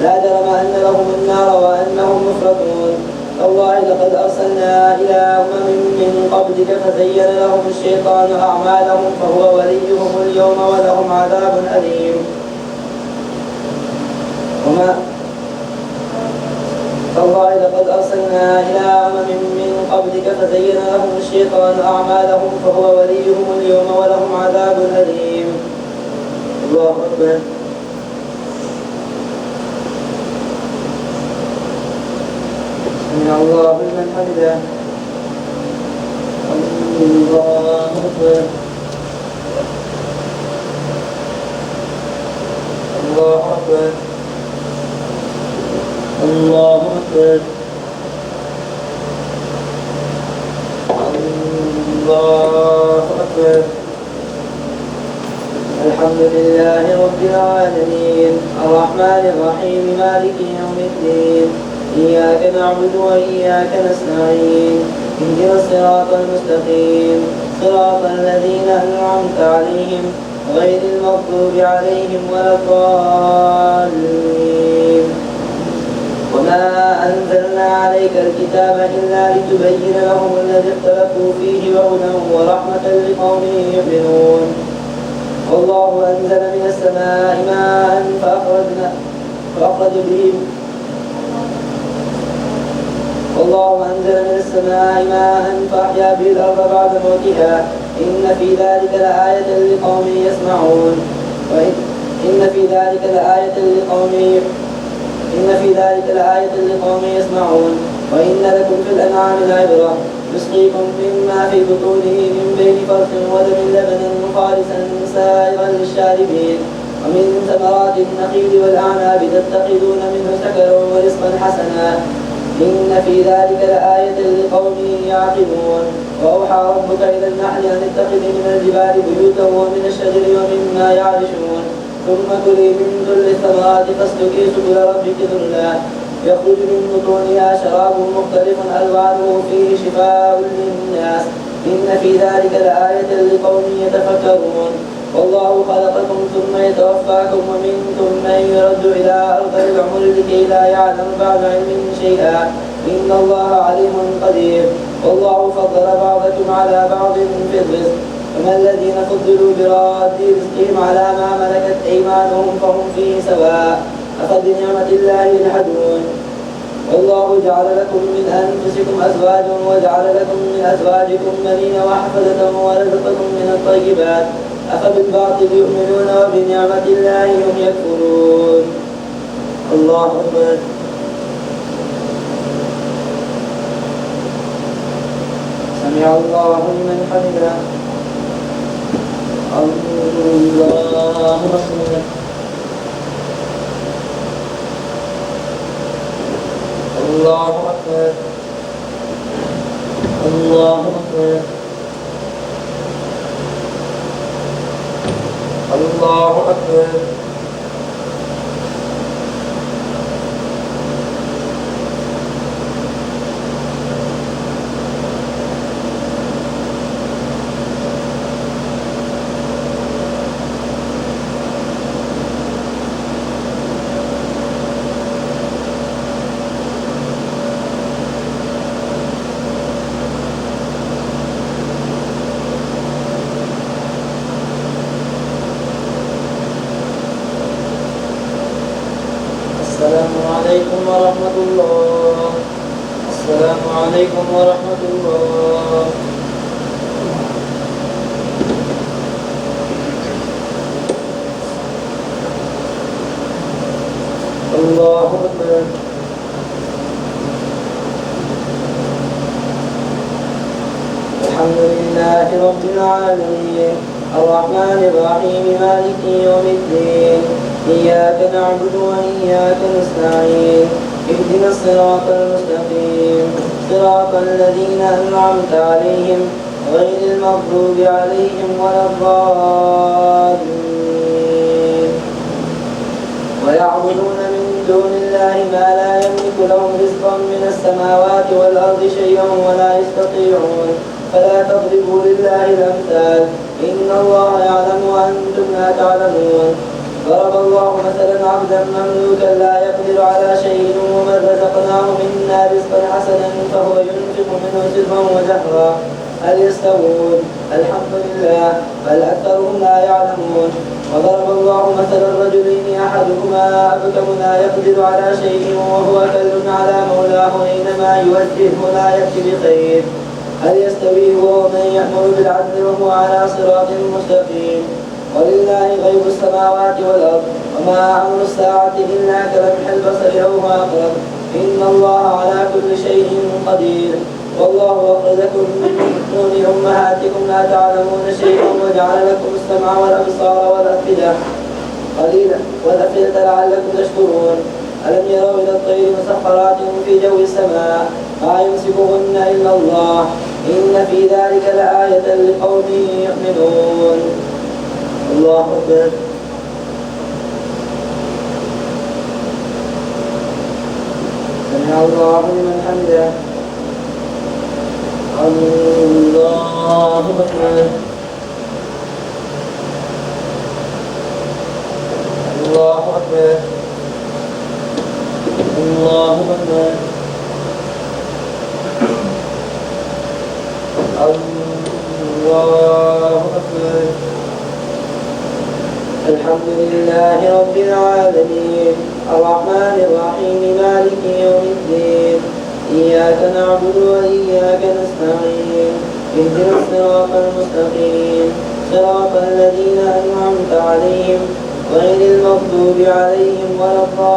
لا جرم أن لهم النار وأنهم مفرطون تالله لقد أرسلنا إلى أمم من قبلك فزين لهم الشيطان أعمالهم فهو وليهم اليوم ولهم عذاب أليم تالله لقد أرسلنا إلى أمم من قبلك فزين لهم الشيطان أعمالهم فهو وليهم اليوم ولهم عذاب أليم. الله أكبر. سمع الله لمن حمده. الله أكبر. الله أكبر. الله أكبر. الله أكبر. الحمد لله رب العالمين الرحمن الرحيم مالك يوم الدين إياك نعبد وإياك نستعين اهدنا الصراط المستقيم صراط الذين أنعمت عليهم غير المغضوب عليهم ولا الضالين وما أنزلنا عليك الكتاب إلا لتبين لهم الذي اختلفوا فيه وهدى ورحمة لقوم يؤمنون والله أنزل من السماء ماء فأخرج به والله أنزل من السماء ماء فأحيا به الأرض بعد موتها إن في ذلك لآية لقوم يسمعون إن في ذلك لآية لقوم يسمعون وإن لكم في الأنعام لعبرة نسقيكم مما في بطونه من بين فرث ودم لبنا خالصا سائغا للشاربين ومن ثمرات النخيل والأعناب تتخذون منه سكرا ورزقا حسنا إن في ذلك لآية لقوم يعقلون وأوحى ربك إلى النحل أن اتخذي من الجبال بيوتا ومن الشجر ومما يعرشون ثم كلي من كل الثمرات فاسلكي سبل ربك ذللا يخرج من بطونها شراب مختلف ألوانه فيه شفاء للناس إن في ذلك لآية لقوم يتفكرون والله خلقكم ثم يتوفاكم ومنكم من يرد إلى أرض العمر لكي لا يعلم بعد علم شيئا إن الله عليم قدير والله فضل بعضكم على بعض في الرزق وما الذين فضلوا براد رزقهم على ما ملكت أيمانهم فهم فيه سواء أفبنعمة الله يجحدون والله جعل لكم من أنفسكم أزواجا وجعل لكم من أزواجكم بنين وحفدة ورزقكم من الطيبات أفبالباطل يؤمنون وبنعمة الله هم يكفرون الله أكبر سمع الله لمن حمده الله أكبر الله أكبر الله أكبر الله أكبر السلام عليكم ورحمة الله السلام عليكم ورحمة الله الله أكبر الحمد لله رب العالمين الرحمن الرحيم مالك يوم الدين إياك نعبد وإياك نستعين اهدنا الصراط المستقيم صراط الذين أنعمت عليهم غير المغضوب عليهم ولا الضالين ويعبدون من دون الله ما لا يملك لهم رزقا من السماوات والأرض شيئا ولا يستطيعون فلا تضربوا لله الأمثال إن الله يعلم وأنتم لا تعلمون ضرب الله مثلا عبدا مملوكا لا يقدر على شيء ومن رزقناه منا رزقا حسنا فهو ينفق منه سرا وجهرا هل يستوون الحمد لله بل أكثرهم لا يعلمون وضرب الله مثلا رجلين أحدهما أبكم لا يقدر على شيء وهو كل على مولاه أينما يوجهه لا يأتي بخير هل يستوي هو من يأمر بالعدل وهو على صراط مستقيم ولله غيب السماوات والأرض وما أمر الساعة إلا كلمح البصر أو هو أقرب إن الله على كل شيء قدير والله أخرجكم من بطون أمهاتكم لا تعلمون شيئا وجعل لكم السمع والأبصار والأفئدة قليلا والأفئدة لعلكم تشكرون ألم يروا إلى الطير مسخرات في جو السماء ما يمسكهن إلا الله إن في ذلك لآية لقوم يؤمنون الله أكبر سمع الله لمن حمده الله أكبر الله أكبر الله أكبر الله أكبر الحمد لله رب العالمين الرحمن الرحيم مالك يوم الدين إياك نعبد وإياك نستعين اهدنا الصراط المستقيم صراط الذين أنعمت عليهم غير المغضوب عليهم ولا الضالين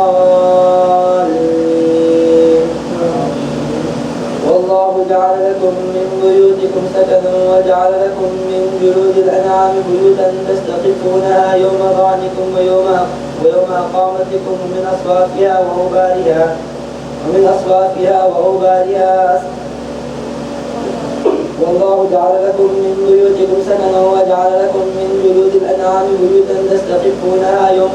والله جعل لكم من بيوتكم سكنا وجعل لكم من جلود الأنعام بيوتا تستخفونها يوم ظعنكم ويوم إقامتكم ومن أصوافها وأوبارها والله جعل لكم من بيوتكم سكنا وجعل لكم من جلود الأنعام بيوتا تستخفونها يوم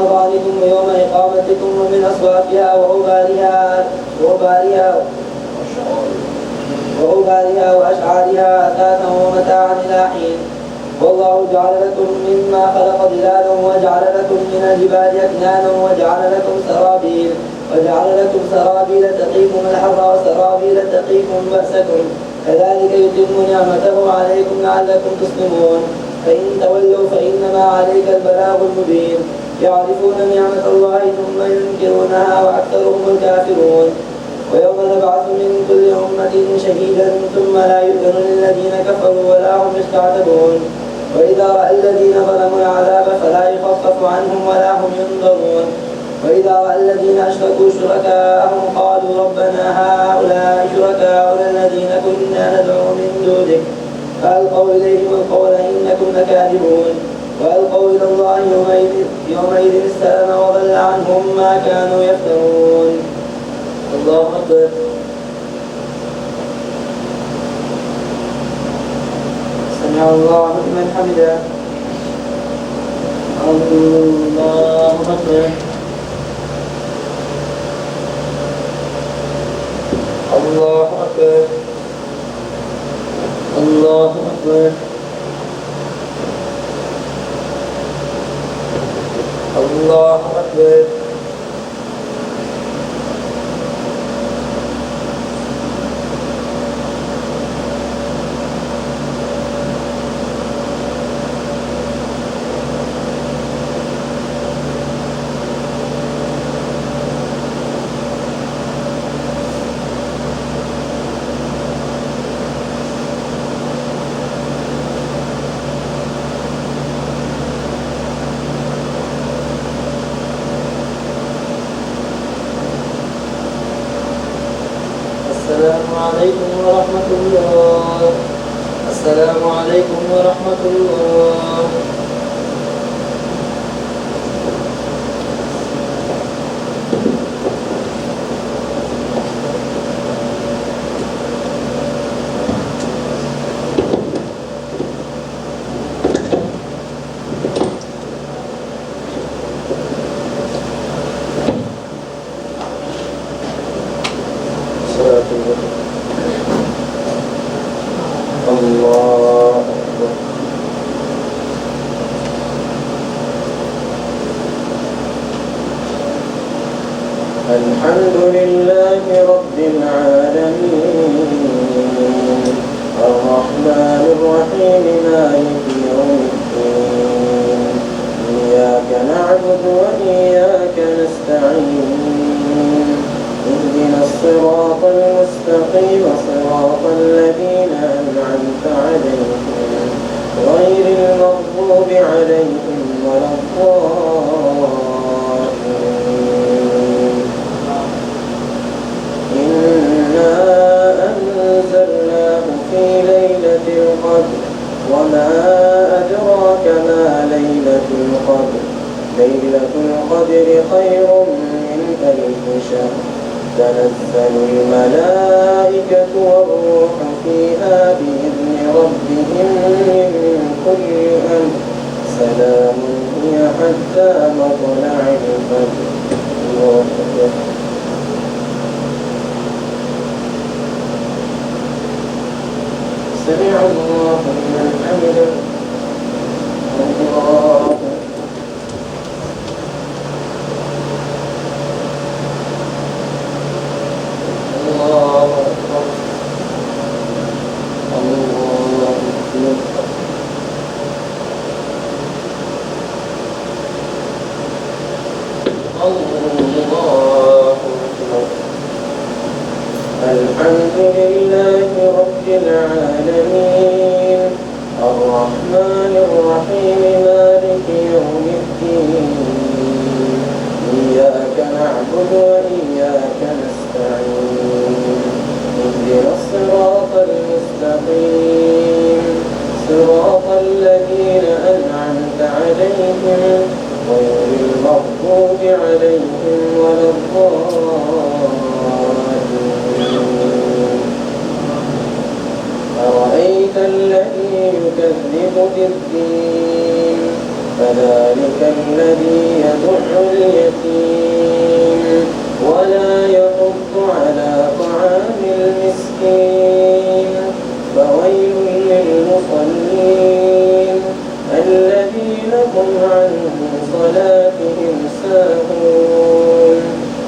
ظعنكم ويوم إقامتكم ومن أصوافها وأوبارها وأشعارها أثاثا ومتاعا إلى حين والله جعل لكم مما خلق ظلالا وجعل لكم من الجبال أكنانا وجعل لكم سرابيل تقيكم الحر وسرابيل تقيكم بأسكم كذلك يتم نعمته عليكم لعلكم تسلمون فإن تولوا فإنما عليك البلاغ المبين يعرفون نعمة الله ثم ينكرونها وأكثرهم الكافرون ويوم نبعث من كل أمة شهيدا ثم لا يؤذن للذين كفروا ولا هم يستعتبون وإذا رأى الذين ظلموا العذاب فلا يخفف عنهم ولا هم ينظرون وإذا رأى الذين أشركوا شركاءهم قالوا ربنا هؤلاء شركاؤنا الذين كنا ندعو من دونك فألقوا إليهم القول إنكم لكاذبون وألقوا إلى الله يومئذ السلام وضل عنهم ما كانوا يفترون. الله أكبر. سمع الله لمن حمده. الله أكبر. الله أكبر. الله أكبر. الله أكبر. السلام عليكم ورحمة الله. السلام عليكم ورحمة الله. الحمد لله رب العالمين الرحمن الرحيم مالك يوم الدين إياك نعبد وإياك نستعين اهدنا الصراط المستقيم صراط الذين أنعمت عليهم غير المغضوب عليهم ولا الضالين. إنا أنزلناه في ليلة القدر وما أدراك ما ليلة القدر ليلة القدر خير من 1000 شهر تنزل الملائكة والروح فيها بإذن ربهم من كل أمر سلام هي حتى مطلع الفجر. الله أكبر. سمع الله لمن حمده. الله الله أكبر. الله أكبر. الله أكبر. الحمد لله رب العالمين الرحمن الرحيم مالك يوم الدين إياك نعبد وإياك نستعين عليهم غير المغضوب عليهم ولا الضالين. أرأيت الذي يكذب بالدين فذلك الذي يدع اليتيم ولا يحض على طعام المسكين فويل للمصلين الذين هم عن صلاتهم ساهون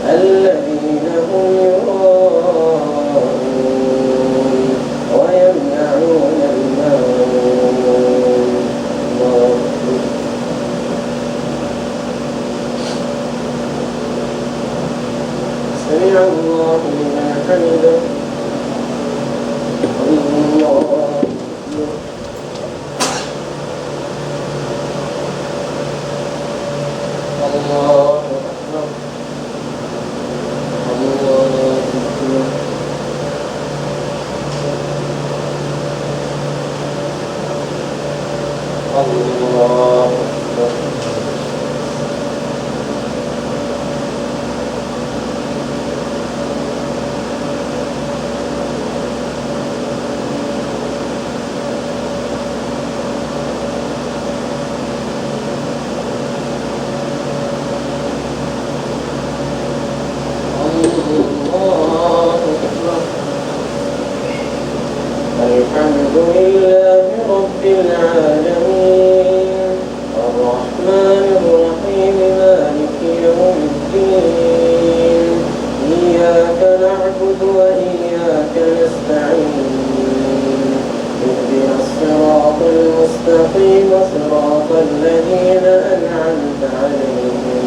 الذين هم يراءون ويمنعون الماعون. سمع الله لمن حمده. الله الحمد لله رب العالمين الرحمن الرحيم مالك يوم الدين إياك نعبد وإياك نستعين اهدنا الصراط المستقيم صراط الذين أنعمت عليهم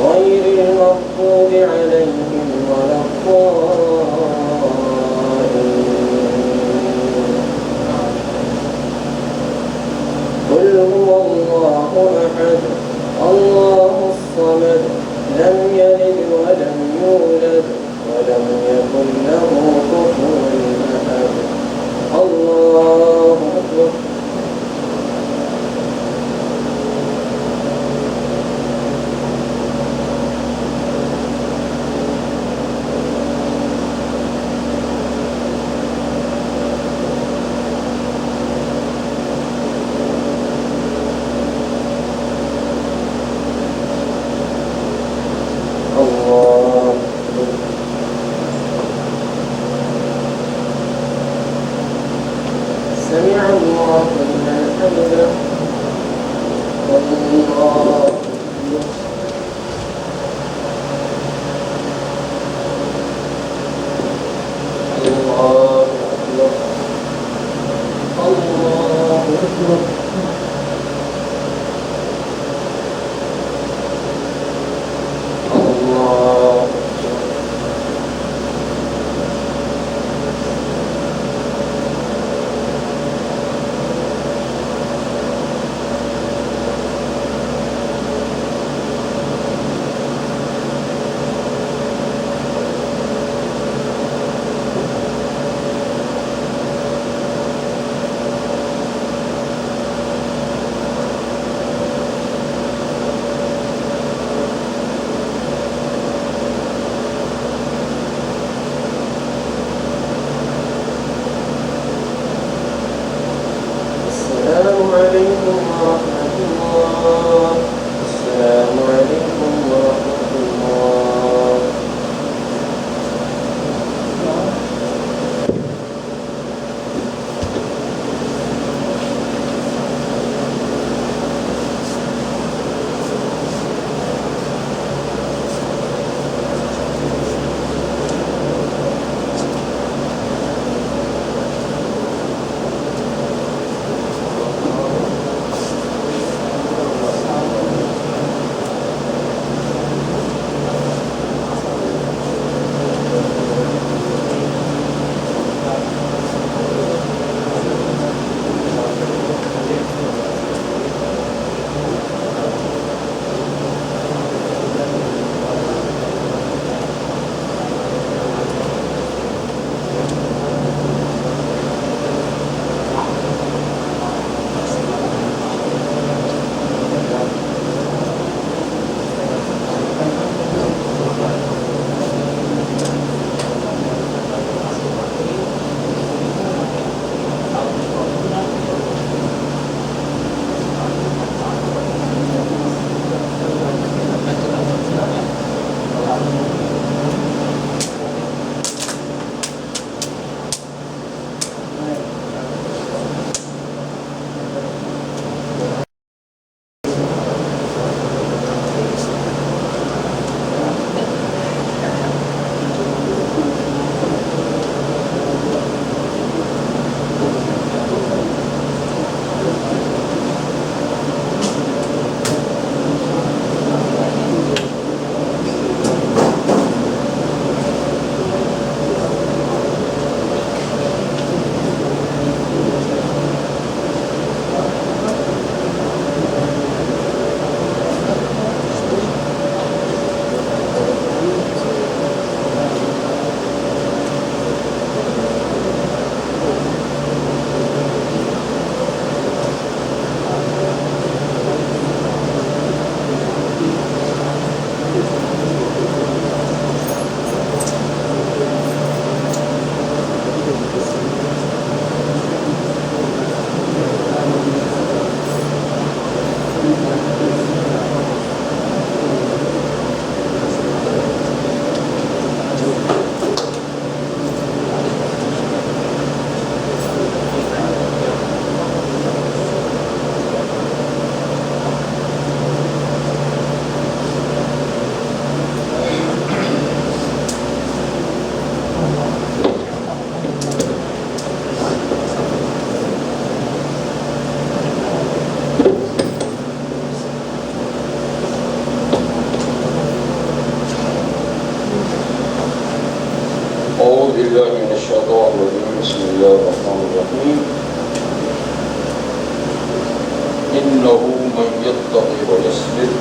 غير المغضوب عليهم ولا الضالين. قل هو الله أحد الله الصمد لم يلد ولم يولد ولم يكن له كفوا أحد. الله أكبر. سمع الله لمن حمده. الله أكبر. بالله من الشيطان الرجيم بسم الله الرحمن الرحيم إنه من يتقي ويصبر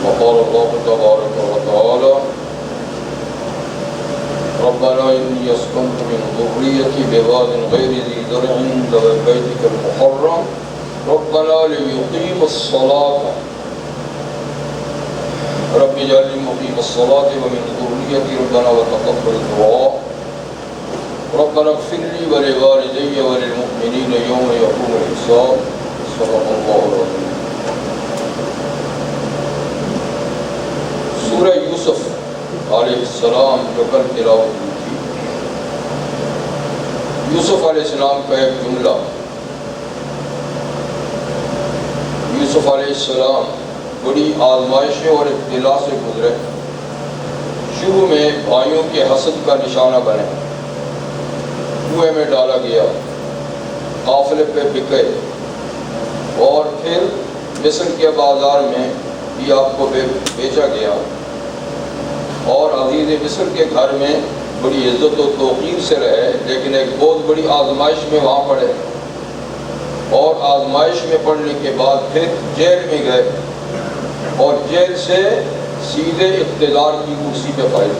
وقال الله تبارك وتعالى ربنا إني أسكنت من ذريتي بواد غير ذي زرع عند بيتك المحرم ربنا ليقيموا الصلاة رب اجعلني مقيم الصلاة ومن ذريتي ربنا وتقبل دعاء ربنا اغفر لي ولوالدي وللمؤمنين يوم يقوم الحساب صدق الله العظيم. سورہ یوسف علیہ السلام جو کل تلاوت ہوئی تھی، یوسف علیہ السلام کا ایک جملہ، یوسف علیہ السلام بڑی آزمائشیں اور ابتلا سے گزرے، شروع میں بھائیوں کے حسد کا نشانہ بنے، کنویں میں ڈالا گیا، قافلے پہ بکے، اور پھر مصر کے بازار میں بھی آپ کو بیچا گیا، اور عزیز مصر کے گھر میں بڑی عزت و توقیر سے رہے، لیکن ایک بہت بڑی آزمائش میں وہاں پڑے، اور آزمائش میں پڑنے کے بعد پھر جیل میں گئے، اور جیل سے سیدھے اقتدار کی کرسی پہ فائز۔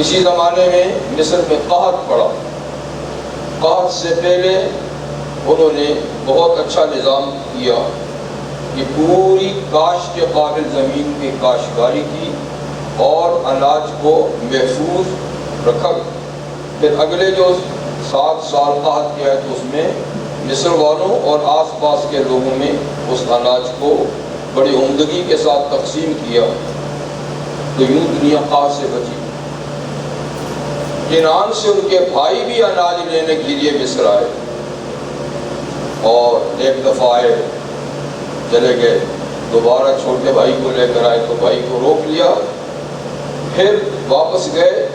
اسی زمانے میں مصر میں قحط پڑا، قحط سے پہلے انہوں نے بہت اچھا نظام کیا کہ پوری کاشت کے قابل زمین کی کاشتکاری کی اور اناج کو محفوظ رکھا۔ پھر اگلے جو 7 سال قحط کیا ہے تو اس میں مصر والوں اور آس پاس کے لوگوں میں اس اناج کو بڑی عمدگی کے ساتھ تقسیم کیا، تو یوں دنیا قحط سے بچی۔ کنعان سے ان کے بھائی بھی اناج لینے کے لیے مصر آئے، اور ایک دفعہ آئے چلے گئے، دوبارہ چھوٹے بھائی کو لے کر آئے تو بھائی کو روک لیا، پھر واپس گئے،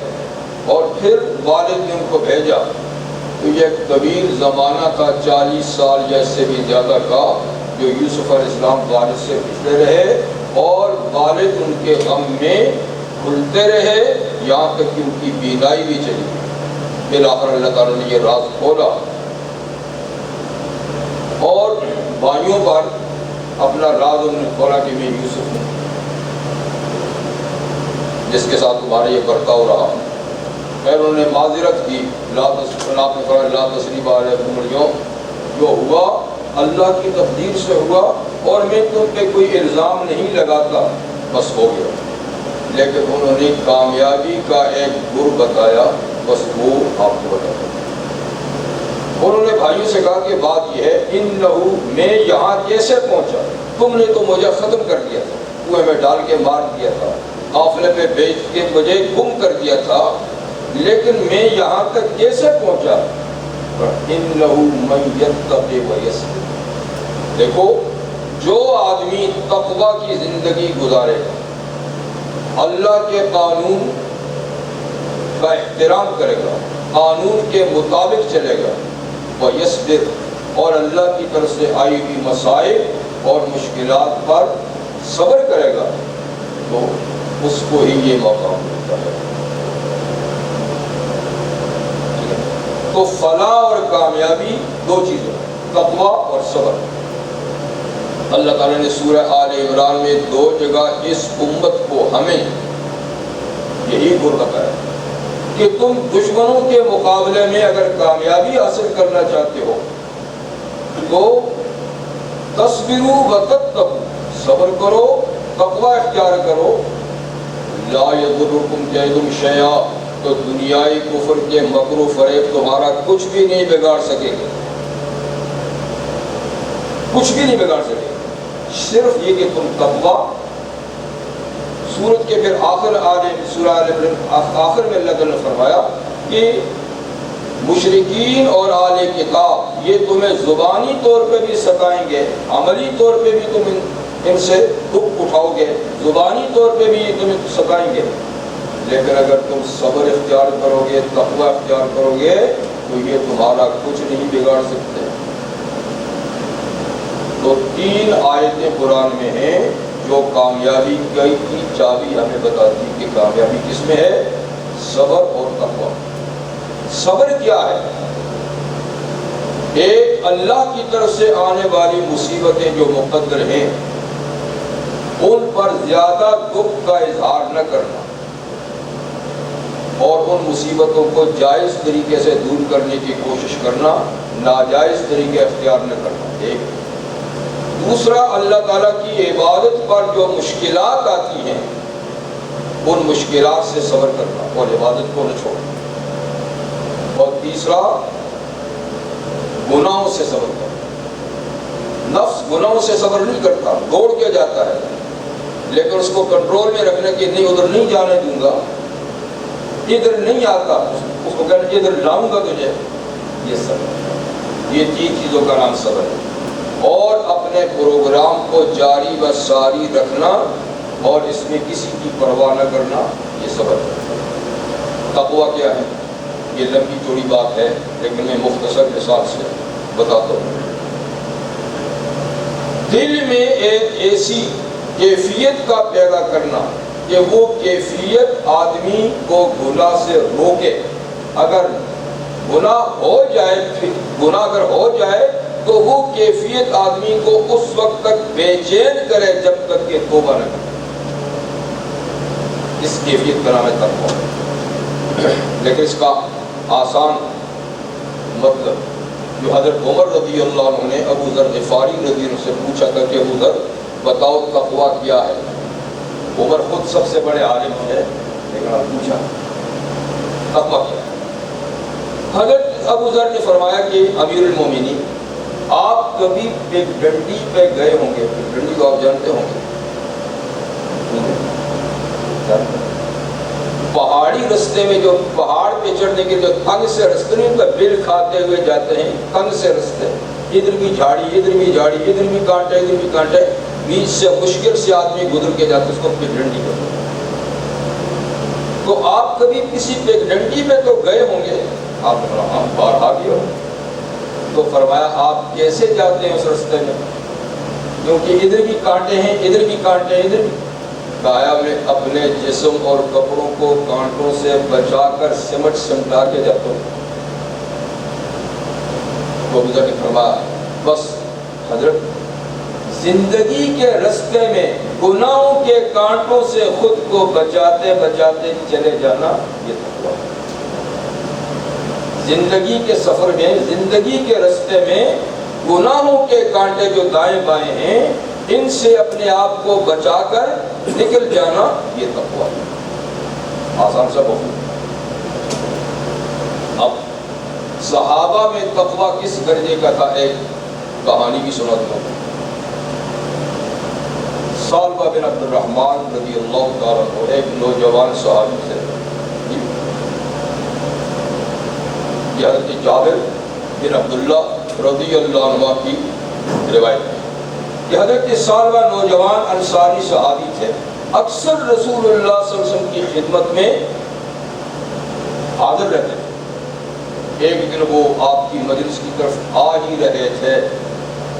اور پھر والد نے ان کو بھیجا۔ تو یہ ایک طویل زمانہ تھا، 40 سال یا اس سے بھی زیادہ کا، جو یوسف علیہ السلام والد سے پچھلے رہے، اور والد ان کے غم میں کھلتے رہے، یہاں تک کہ ان کی بینائی بھی چلی۔ بالآخر اللہ تعالیٰ نے یہ راز کھولا، اور بھائیوں پر اپنا راز انہوں نے کھولا کہ میں یوسف ہوں، جس کے ساتھ تمہارا یہ برتاؤ رہا۔ پھر انہوں نے معذرت کی، لا تثریب علیکم اليوم، جو ہوا اللہ کی تقدیر سے ہوا، اور میں تم پہ کوئی الزام نہیں لگاتا، بس ہو گیا۔ لیکن انہوں نے کامیابی کا ایک گر بتایا، بس وہ آپ کو بتایا۔ انہوں نے بھائیوں سے کہا کہ بات یہ ہے، انہو، میں یہاں کیسے پہنچا؟ تم نے تو مجھے ختم کر دیا تھا، کنویں میں ڈال کے مار دیا تھا، قافلے پہ بیچ کے مجھے گم کر دیا تھا، لیکن میں یہاں تک کیسے پہنچا؟ انہو من یتقی ویصبر۔ دیکھو، جو آدمی تقوی کی زندگی گزارے گا، اللہ کے قانون کا احترام کرے گا، قانون کے مطابق چلے گا، ویصبر، اور اللہ کی طرف سے آئی ہوئی مسائل اور مشکلات پر صبر کرے گا، تو اس کو ہی یہ مقام ملتا ہے۔ تو فلاح اور کامیابی دو چیزیں، تقوی اور صبر۔ اللہ تعالیٰ نے سورہ آل عمران میں 2 جگہ اس امت کو ہمیں یہی گر بتایا کہ تم دشمنوں کے مقابلے میں اگر کامیابی حاصل کرنا چاہتے ہو تو تصبروا وتتقوا، صبر کرو، تقوی اختیار کرو، لا یضرکم کیدہم شیئا، تو دنیائی کفر کے مکر و فریب تمہارا کچھ بھی نہیں بگاڑ سکے گا، کچھ بھی نہیں بگاڑ سکے گا، صرف یہ کہ تم تقوی۔ سورت کے پھر سورہ آل عمران آخر میں اللہ تعالیٰ نے فرمایا کہ مشرکین اور اہل کتاب یہ تمہیں زبانی طور پہ بھی ستائیں گے، عملی طور پہ بھی تم ان سے دکھ اٹھاؤ گے، زبانی طور پہ بھی یہ تمہیں ستائیں گے، لیکن اگر تم صبر اختیار کرو گے، تقوی اختیار کرو گے، تو یہ تمہارا کچھ نہیں بگاڑ سکتے۔ تو 3 آیتیں قرآن میں ہیں جو کامیابی کی چابی ہمیں بتاتی کہ کامیابی کس میں ہے؟ صبر اور تقویٰ۔ صبر کیا ہے؟ ایک اللہ کی طرف سے آنے والی مصیبتیں جو مقدر ہیں ان پر زیادہ دکھ کا اظہار نہ کرنا اور ان مصیبتوں کو جائز طریقے سے دور کرنے کی کوشش کرنا، ناجائز طریقے اختیار نہ کرنا۔ ایک دوسرا، اللہ تعالیٰ کی عبادت پر جو مشکلات آتی ہیں ان مشکلات سے صبر کرنا اور عبادت کو نہ چھوڑنا۔ اور تیسرا، گناہوں سے صبر کرنا۔ نفس گناہوں سے صبر نہیں کرتا، دوڑ کے جاتا ہے، لیکن اس کو کنٹرول میں رکھنے کی نہیں، ادھر نہیں جانے دوں گا، ادھر نہیں آتا، اس کو کہنا ادھر لاؤں گا تجھے، یہ صبر، یہ تین چیزوں کا نام صبر ہے۔ اور اپنے پروگرام کو جاری و ساری رکھنا اور اس میں کسی کی پرواہ نہ کرنا، یہ صبر ہے۔ تقویٰ کیا ہے؟ یہ لمبی چوڑی بات ہے لیکن میں مختصر مثال سے بتاتا ہوں۔ دل میں ایک ایسی کیفیت کا پیدا کرنا کہ وہ کیفیت آدمی کو گناہ سے روکے۔ اگر گناہ ہو جائے، گناہ اگر ہو جائے تو وہ کیفیت آدمی کو اس وقت تک بے چین کرے جب تک کہ توبہ نہ کرے۔ اس کیفیت کا نام ہے تقویٰ۔ لیکن اس کا آسان مطلب جو حضرت عمر رضی اللہ عنہ نے ابو ذر غفاری رضی اللہ عنہ سے پوچھا تھا کہ ابو ذر بتاؤ تقویٰ کیا ہے؟ عمر خود سب سے بڑے عالم ہے لیکن آپ پوچھا تقویٰ کیا ہے؟ حضرت ابو ذر نے فرمایا کہ امیر المومنین، آپ کبھی ایک ڈنڈی پہ گئے ہوں گے، ڈنڈی کو آپ جانتے ہوں گے، پہاڑی رستے میں جو پہاڑ پہ چڑھنے کے جو تنگ سے رستے نہیں کا بل کھاتے ہوئے جاتے ہیں، تنگ سے رستے، ادھر بھی جھاڑی ادھر بھی جھاڑی ادھر بھی کانٹے ادھر بھی کانٹے، بیچ سے مشکل سے آدمی گزر کے جاتے، اس کو پھر ڈنڈی کرتے۔ تو آپ کبھی کسی پہ ڈنڈی پہ تو گئے ہوں گے، آپ نے کہا ہاں باہر آ گیا ہوں۔ تو فرمایا آپ کیسے جاتے ہیں اس رستے میں؟ کیونکہ ادھر بھی کانٹے ہیں ادھر بھی کانٹے ہیں ادھر بھی۔ کہا میں اپنے جسم اور کپڑوں کو کانٹوں سے بچا کر سمٹا کے جاتا ہوں۔ تو ابو ذر نے فرمایا بس حضرت زندگی کے رستے میں گناہوں کے کانٹوں سے خود کو بچاتے بچاتے چلے جانا، یہ تقویٰ ہے۔ زندگی کے سفر میں، زندگی کے رستے میں گناہوں کے کانٹے جو دائیں بائیں ہیں ان سے اپنے آپ کو بچا کر نکل جانا، یہ تقویٰ ہے۔ آسان سا بہت۔ اب صحابہ میں تقویٰ کس درجے کا تھا، ایک کہانی بھی سنا دوں۔ ثعلبہ بن عبد الرحمن رضی اللہ تعالیٰ عنہ ایک نوجوان صحابی سے، یہ حضرت جابر بن عبداللہ رضی اللہ عنہ کی روایت ہے کہ حضرت ثعلبہ نوجوان انصاری صحابی تھے، اکثر رسول اللہ صلی اللہ علیہ وسلم کی خدمت میں حاضر رہتے تھے۔ ایک دن وہ آپ کی مجلس کی طرف آ ہی رہے تھے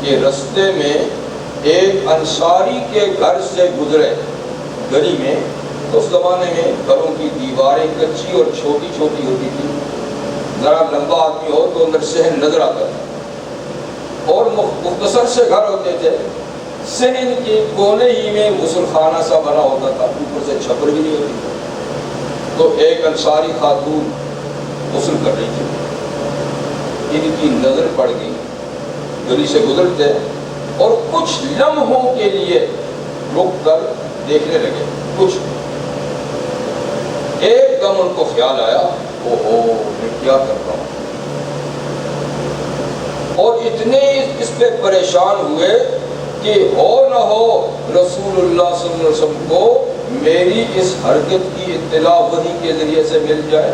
کہ رستے میں ایک انصاری کے گھر سے گزرے، گلی میں، اس زمانے میں گھروں کی دیواریں کچی اور چھوٹی چھوٹی ہوتی تھی، ذرا لمبا آدمی ہو تو اندر صحن نظر آتا تھا، اور مختصر سے گھر ہوتے تھے، صحن کے کونے ہی میں غسل خانہ سا بنا ہوتا تھا، اوپر سے چھپر بھی نہیں ہوتی تھی۔ تو ایک انصاری خاتون غسل کر رہی تھی، ان کی نظر پڑ گئی، گلی سے گزرتے اور کچھ لمحوں کے لیے رک کر دیکھنے لگے، کچھ ایک دم ان کو خیال آیا اوہو میں کیا کر رہا ہوں، اور اتنے اس پہ پریشان ہوئے کہ ہو نہ ہو رسول اللہ صلی اللہ علیہ وسلم کو میری اس حرکت کی اطلاع وحی کے ذریعے سے مل جائے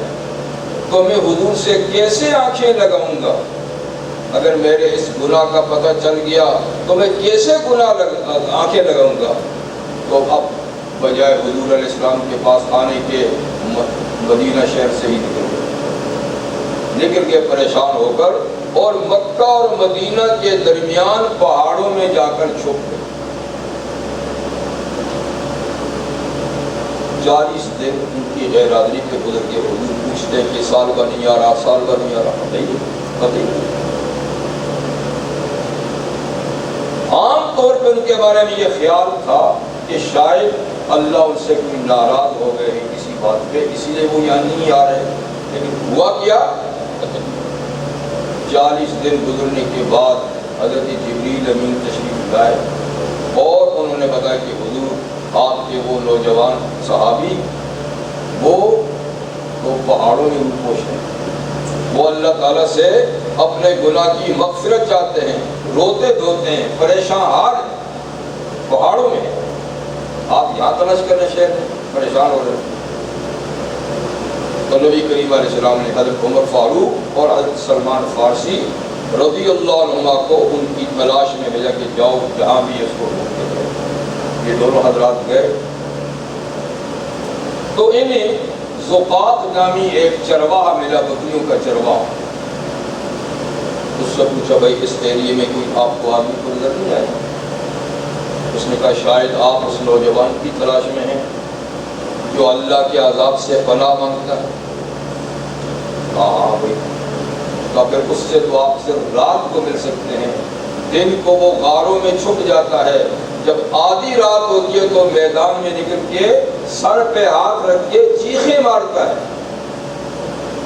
تو میں حضور سے کیسے آنکھیں لگاؤں گا، اگر میرے اس گناہ کا پتہ چل گیا تو میں کیسے آنکھیں لگاؤں گا۔ تو اب بجائے حضور علیہ السلام کے پاس آنے کے مدینہ شہر سے ہی نکل کے پریشان ہو کر اور مکہ اور مدینہ کے درمیان پہاڑوں میں جا کر چھپ گئے۔ 40 دن ان کی غیر حاضری پہ گزر کے حضور پوچھتے ہیں کہ سال کا نہیں آ رہا، سال کا نہیں آ رہا، بتائیے۔ عام طور پہ ان کے بارے میں یہ خیال تھا کہ شاید اللہ ان سے کوئی ناراض ہو گئے ہیں کسی بات پہ، اسی لیے وہ یہاں نہیں آ رہے، لیکن ہوا کیا؟ 40 دن گزرنے کے بعد حضرت جبریل امین تشریف لائے اور انہوں نے بتایا کہ حضور آپ کے وہ نوجوان صحابی وہ پہاڑوں میں روپوش ہیں، وہ اللہ تعالیٰ سے اپنے گناہ کی مغفرت چاہتے ہیں، روتے دھوتے ہیں، پریشان حال ہیں، پہاڑوں میں ہیں، آپ یہاں تلاش کر رہے شہر میں پریشان ہو رہے ہیں۔ تو نبی کریم علیہ السلام نے حضرت عمر فاروق اور حضرت سلمان فارسی رضی اللہ عنہما کو ان کی تلاش میں بھیجا کہ جاؤ جہاں بھی اس کو ڈھونڈتے ہیں۔ یہ دونوں حضرات گئے تو انہیں زقات نامی ایک چرواہا ملا، بکریوں کا چرواہا۔ اس سے پوچھا بھائی اس ایریے میں کوئی آپ کو آدمی کو نظر نہیں آیا؟ اس نے کہا شاید آپ اس نوجوان کی تلاش میں ہیں جو اللہ کے عذاب سے پناہ مانگتا ہے۔ ہاں بھائی، تو پھر اس سے تو آپ صرف رات کو مل سکتے ہیں، دن کو وہ غاروں میں چھپ جاتا ہے، جب آدھی رات ہوتی ہے تو میدان میں نکل کے سر پہ ہاتھ رکھ کے چیخیں مارتا ہے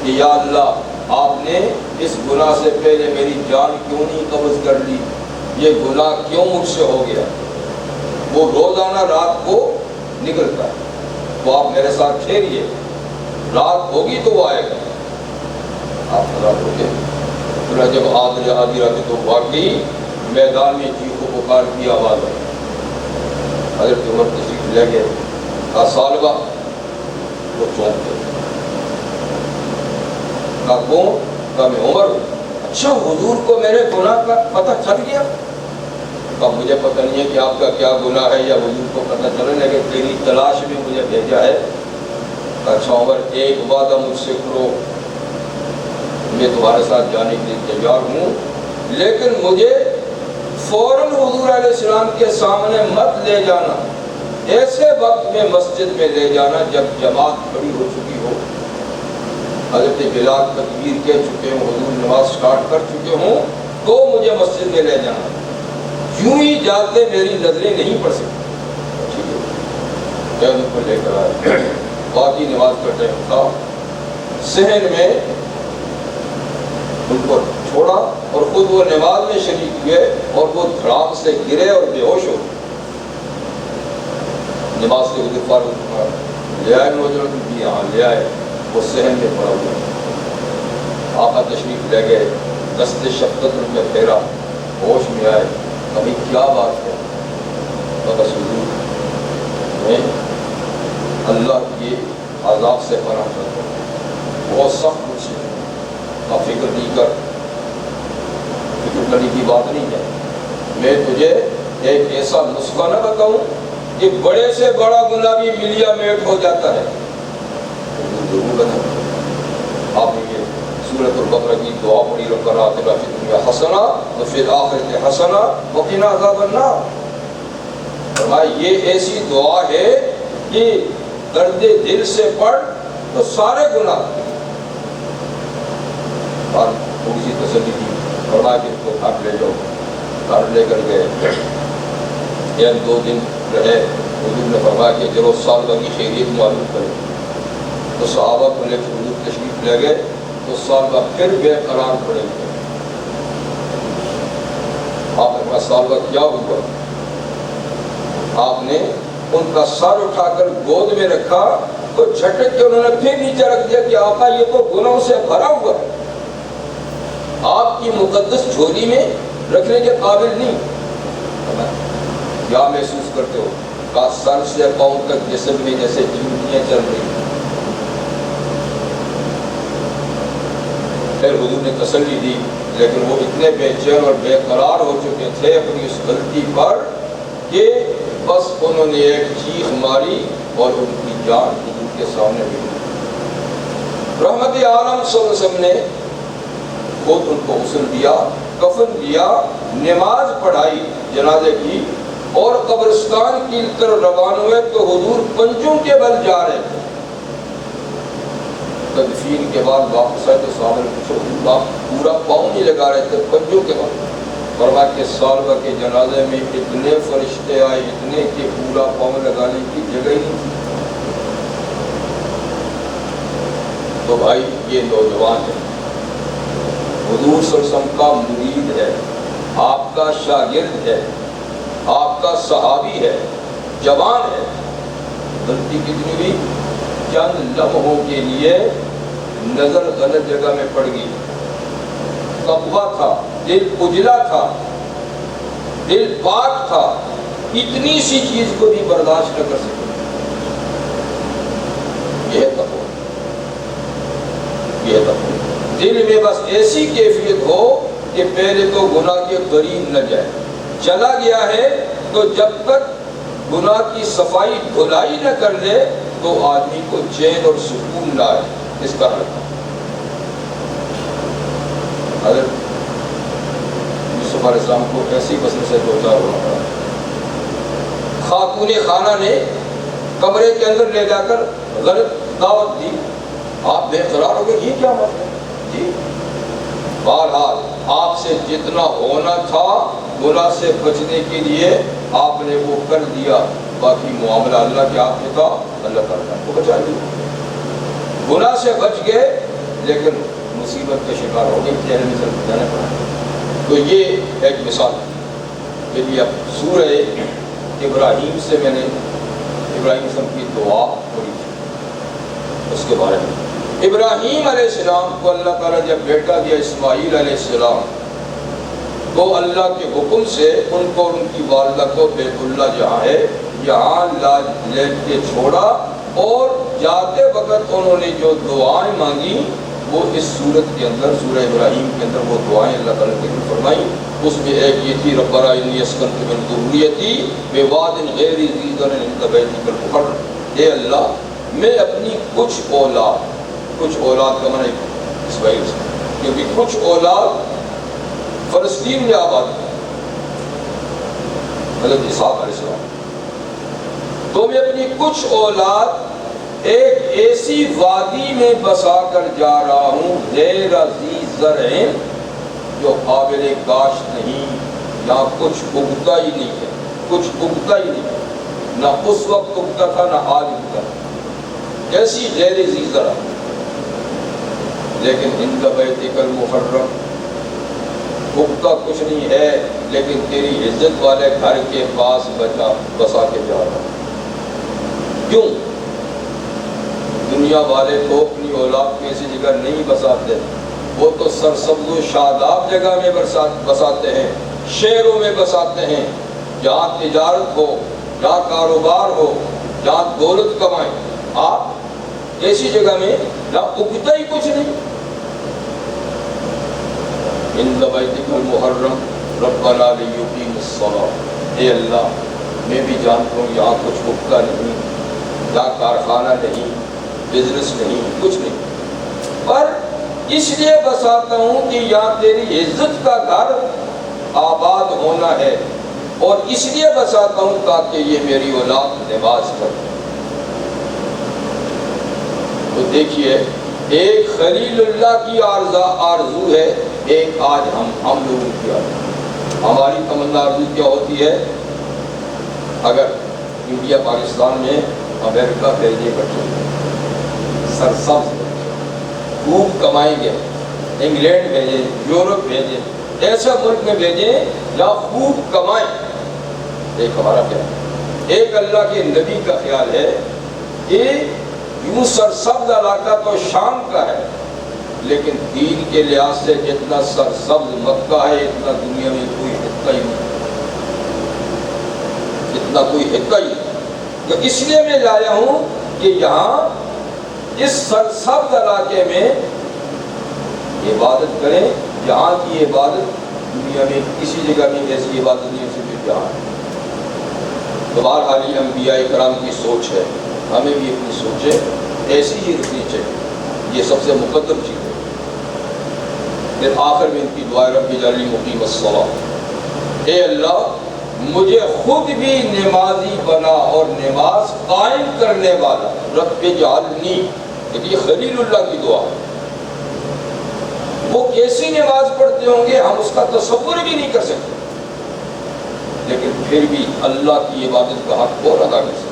کہ یا اللہ آپ نے اس گناہ سے پہلے میری جان کیوں نہیں قبض کر لی، یہ گناہ کیوں مجھ سے ہو گیا۔ وہ روزانہ رات کو نکلتا ہے، تو آپ میرے ساتھ ٹھہریے، رات ہوگی تو وہ آئے گا۔ آپ رات ہوتے پھر جب آدھی رات تو واقعی میدان میں چیخو پکار کی آواز آئی۔ حضرت عمر تشریف لے گئے، کہا سالبہ، وہ چونک گئے، کہا کون؟ کہا میں عمر ہوں۔ اچھا حضور کو میرے گناہ کا پتہ چل گیا؟ کہا مجھے پتہ نہیں ہے کہ آپ کا کیا گناہ ہے یا حضور کو پتہ چلے، لیکن تیری تلاش میں مجھے بھیجا ہے۔ کہا اچھا عمر ایک وعدہ مجھ سے کرو، میں تمہارے ساتھ جانے کے لیے تیار ہوں، لیکن مجھے فوراً حضور علیہ السلام کے سامنے مت لے جانا، ایسے وقت میں مسجد میں لے جانا جب جماعت کھڑی ہو چکی ہو، حضرت بلال تکبیر کہہ چکے ہوں، حضور نماز سٹارٹ کر چکے ہوں، تو مجھے مسجد میں لے جانا، یوں ہی جاتے میری نظریں نہیں پڑ سکتی۔ ٹھیک ہے، میں ان کو لے کر آیا، باقی نماز کا ٹائم تھا، صحن میں ان کو چھوڑا اور خود وہ نماز میں شریک ہوئے اور وہ دھڑام سے گرے اور بے ہوش ہو گئے۔ نماز سے حضور فاروق لے آئے نوجوان بھی، یہاں لے آئے، وہ صحن میں پڑا ہوا۔ آقا تشریف لے گئے، دست شفقت ان میں پھیرا، ہوش میں آئے، ابھی کیا بات ہے؟ بس حضور میں اللہ کے عذاب سے پناہ چاہتا ہوں، بہت سخت مجھ سے، فکر نہیں کر، فکر کرنے کی بات نہیں ہے، میں تجھے ایک ایسا نسخہ نہ بتاؤں کہ بڑے سے بڑا گناہ بھی ملیا میٹ ہو جاتا ہے۔ ضرور بتا، آپ نے یہ سورۃ البقرہ کی دعا پڑھی، ربنا آتنا فی الدنیا حسنہ وفی الآخرۃ حسنہ وقنا عذاب النار۔ فرمایا یہ ایسی دعا ہے کہ درد دل سے پڑھ تو سارے گناہ، تھوڑی سی تسلی دی، فرمایا کہ اس کو گھر لے جاؤ، گھر لے کر گئے، 2 دن رہے۔ حضور نے فرمایا کہ روز سال کی خیریت معلوم کرے، تو صحابہ کو لے کے حضور تشریف لے گئے، تو سال بعد پھر بے قرار پڑے گئے۔ آپ نے کہا سال بعد کیا ہوا؟ آپ نے ان کا سر اٹھا کر گود میں رکھا تو جھٹک کے انہوں نے پھر نیچے رکھ دیا کہ آقا یہ تو گناہوں سے بھرا ہوا ہے، آپ کی مقدس جھولی میں رکھنے کے قابل نہیں۔ کیا محسوس کرتے ہو؟ کہا سر سے پاؤں تک جسم میں جیسے چیونٹیاں چل رہی۔ پھر حضور نے تسلی دی، لیکن وہ اتنے بے چین اور بے قرار ہو چکے تھے اپنی اس غلطی پر کہ بس انہوں نے ایک چیخ ماری اور ان کی جان حضور کے سامنے بھی۔ رحمت عالم صلی اللہ علیہ وسلم نے خود ان کو غسل دیا، کفن دیا، نماز پڑھائی جنازے کی، اور قبرستان کی طرف روانہ ہوئے تو حضور پنجوں کے بل جا رہے تھے. تدفین کے بعد واپس آئے تو صحابہ نے پوچھا حضور آپ پورا پاؤں نہیں لگا رہے تھے پنجوں کے بل؟ فرمایا کہ صالبہ کے جنازے میں اتنے فرشتے آئے اتنے کہ پورا پاؤں لگانے کی جگہ ہی نہیں تھی. تو بھائی یہ نوجوان ہے، حضور صلی اللہ علیہ وسلم کا مرید ہے، آپ کا شاگرد ہے، آپ کا صحابی ہے، جوان ہے. غلطی کتنی ہوئی؟ چند لمحوں کے لیے نظر غلط جگہ میں پڑ گئی. تقویٰ تھا، دل اجلا تھا، دل پاک تھا، اتنی سی چیز کو بھی برداشت نہ کر سکے. یہ تقویٰ، یہ تقویٰ. دل میں بس ایسی کیفیت ہو کہ پہلے تو گناہ کے قریب نہ جائے. چلا گیا ہے تو جب تک گناہ کی صفائی دھلائی نہ کر لے تو آدمی کو چین اور سکون نہ آئے. اس کا حل حضرت یوسف علیہ السلام کو ایسی مسئلے سے دو چار ہونا پڑا. خاتون خانہ نے کمرے کے اندر لے جا کر غلط دعوت دی. آپ بے قرار ہو گئے یہ کیا مطلب جی؟ بہرحال آپ سے جتنا ہونا تھا گناہ سے بچنے کے لیے آپ نے وہ کر دیا. باقی معاملہ اللہ کے ہاتھ میں تھا، اللہ تعالیٰ کو بچا لیا. گناہ سے بچ گئے لیکن مصیبت کا شکار ہو گئی، چہرے میں سر جانا پڑا. تو یہ ایک مثال ہے. یہ اب سورہ ابراہیم سے میں نے ابراہیم صاحب کی دعا پڑھی تھی اس کے بارے میں. ابراہیم علیہ السلام کو اللہ تعالیٰ جب بیٹا دیا اسماعیل علیہ السلام تو اللہ کے حکم سے ان کو اور ان کی والدہ کو بیت اللہ جہاں ہے یہاں لے کے چھوڑا. اور جاتے وقت انہوں نے جو دعائیں مانگی وہ اس سورت کے اندر سورہ ابراہیم کے اندر وہ دعائیں اللہ تعالیٰ نے فرمائی. اس میں ایک یہ تھی ربنا انی اسکنت من ذریتی بواد غیر ذی زرع عند بیتک المحرم. اے اللہ میں اپنی کچھ اولاد کا معنی اسماعیل سے، کیونکہ کچھ اولاد فلسطین میں آباد ہے حضرت اسحاق علیہ السلام، تو میں اپنی کچھ اولاد ایک ایسی وادی میں بسا کر جا رہا ہوں غیر ذی زرع جو قابل کاشت نہیں، یہاں کچھ اگتا ہی نہیں ہے، کچھ اگتا ہی نہیں ہے، نہ اس وقت اگتا تھا نہ آج اگتا تھا. ایسی غیر ذی زرع لیکن عند بیتک المحرم اگتا کچھ نہیں ہے لیکن تیری عزت والے گھر کے پاس بسا کے جا رہا. کیوں؟ دنیا والے تو اپنی اولاد کو ایسی جگہ نہیں بساتے، وہ تو سرسبز و شاداب جگہ میں بساتے ہیں، شہروں میں بساتے ہیں جہاں تجارت ہو، جہاں کاروبار ہو، جہاں دولت کمائیں. آپ ایسی جگہ میں نہ اگتا ہی کچھ نہیں. عند بیتک المحرم ربنا لیقیموا الصلاۃ. اے اللہ میں بھی جانتا ہوں یہاں کچھ اگتا نہیں، یہاں کارخانہ نہیں، بزنس نہیں، کچھ نہیں، پر اس لیے بساتا ہوں کہ یہاں تیری عزت کا گھر آباد ہونا ہے، اور اس لیے بساتا ہوں تاکہ یہ میری اولاد نماز کرے. تو دیکھیے ایک خلیل اللہ کی آرزو ہے، ایک آج ہم لوگوں کی آرزو. ہماری تمنا آرزو کیا ہوتی ہے؟ اگر انڈیا پاکستان میں امریکہ بھیجے بچوں سرسبز خوب کمائیں گے، انگلینڈ بھیجیں، یورپ بھیجیں، ایسا ملک میں بھیجیں جہاں خوب کمائیں. ایک ہمارا خیال، ایک اللہ کے نبی کا خیال ہے کہ یوں سرسبز علاقہ تو شام کا ہے لیکن دین کے لحاظ سے جتنا سرسبز مکہ ہے اتنا دنیا میں کوئی حصہ ہی نہیں، اتنا کوئی حصہ ہی نہیں. تو اس لیے میں لایا ہوں کہ یہاں اس سرسبز علاقے میں عبادت کریں. یہاں کی عبادت دنیا میں کسی جگہ میں ایسی عبادت نہیں صرف یہاں. تو بہرحال انبیاء کرام کی سوچ ہے، ہمیں بھی اپنی سوچیں ایسی ہی رکھنی چاہیے. یہ سب سے مقدم چیز ہے. پھر آخر میں ان کی دعا رب اجعلنی مقیم الصلاۃ. اے اللہ مجھے خود بھی نمازی بنا اور نماز قائم کرنے والا، رب اجعلنی، یہ خلیل اللہ کی دعا۔ وہ کیسی نماز پڑھتے ہوں گے ہم اس کا تصور بھی نہیں کر سکتے، لیکن پھر بھی اللہ کی عبادت کا حق اور ادا کر سکتے۔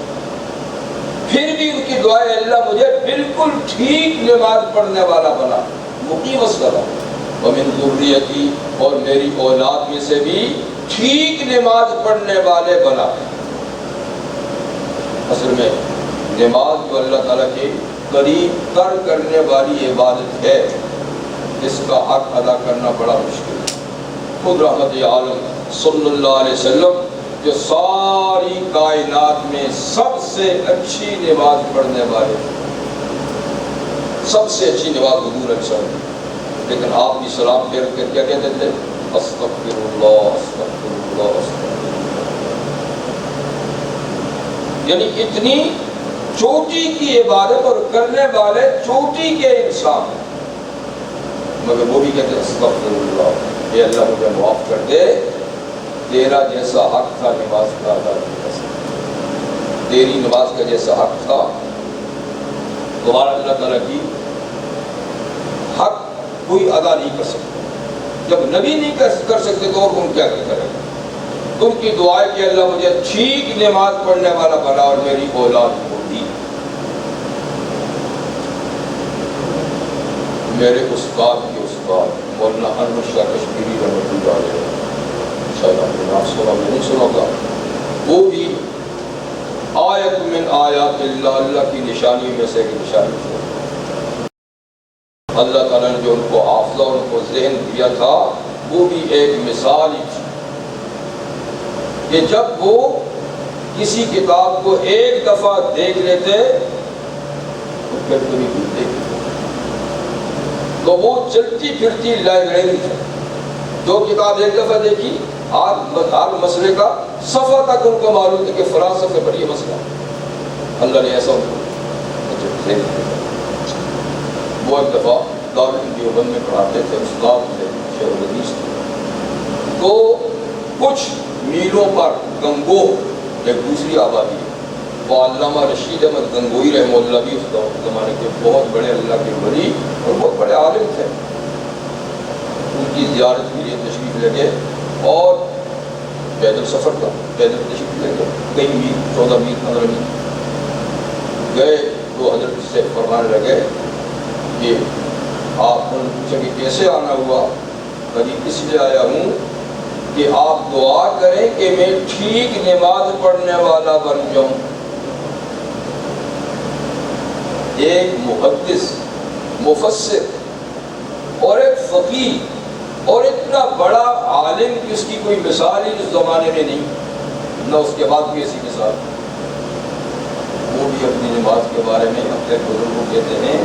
پھر بھی ان کی دعا ہے اللہ مجھے بالکل ٹھیک نماز پڑھنے والا بنا، مقیم الصلاۃ ومن ذریتی، اور میری اولاد میں سے بھی ٹھیک نماز پڑھنے والے بنا۔ اصل میں نماز جو اللہ تعالیٰ کے قریب تر کرنے والی عبادت ہے، اس کا حق ادا کرنا بڑا مشکل ہے۔ خود رحمت عالم صلی اللہ علیہ وسلم جو ساری کائنات میں سب سے اچھی نماز پڑھنے والے، سب سے اچھی نماز حضور علیہ السلام، لیکن آپ بھی سلام پھیر کر کیا کہتے تھے؟ استغفر اللہ استغفر اللہ استغفر اللہ۔ یعنی اتنی چوٹی کی عبادت اور کرنے والے چوٹی کے انسان، مگر وہ بھی کہتے ہیں استغفر اللہ، اے اللہ مجھے معاف کر دے، تیرا جیسا حق تھا نماز کا ادا نہیں کر سکتا، تیری نماز کا جیسا حق تھا تمہارا اللہ تعالیٰ کی حق کوئی ادا نہیں کر سکتا۔ جب نبی نہیں کر سکتے تو اور کون کیا کرے گا؟ تم کی دعا ہے کہ اللہ مجھے ٹھیک نماز پڑھنے والا بنا اور میری اولاد کو دی۔ میرے استاد کے استاد مولانا انور شاہ کشمیری رحمۃ اللہ علیہ، شاید آپ نے نام سنا، میں نہیں سنا تھا، وہ بھی آیت من آیات اللہ، اللہ کی نشانیوں میں سے ایک نشانی تھی۔ اللہ تعالیٰ نے جو ان کو حافظہ اور ان کو ذہن دیا تھا، وہ بھی ایک مثال ہی تھی کہ جب وہ کسی کتاب کو ایک دفعہ دیکھ لیتے تو پھر کبھی بھی دیکھ لیتے، تو وہ چلتی پھرتی لائبریری تھی۔ جو کتاب ایک دفعہ دیکھی، ہر مسئلے کا صفحہ تک ان کو معلوم تھا کہ فلاں صفحے پر یہ مسئلہ، اللہ نے ایسا ان کو۔ وہ ایک دفعہ دارالعلوم دیوبند میں پڑھاتے تھے، استاد تھے، شیخ الحدیث تھے، تو کچھ میلوں پر گنگوہ ایک دوسری آبادی ہے، وہ علامہ رشید احمد گنگوہی رحمہ اللہ بھی اس زمانے کے بہت بڑے اللہ کے ولی اور بہت بڑے عالم تھے، ان کی زیارت کے لیے تشریف لے گئے اور پیدل سفر تھا، پیدل تشریف لے گئے، کئی میل، 14 میل 15 میل گئے تو حضرت سے فرمانے لگے کہ آپ نے پوچھا کہ کیسے آنا ہوا؟ کبھی اس لیے آیا ہوں کہ آپ دعا کریں کہ میں ٹھیک نماز پڑھنے والا بن جاؤں۔ ایک محدث، مفسر اور ایک فقیہ اور اتنا بڑا عالم کہ اس کی کوئی مثال ہی اس زمانے میں نہیں، نہ اس کے بعد بھی ایسی مثال۔ وہ بھی اپنی نماز کے بارے میں اپنے بزرگوں کہتے ہیں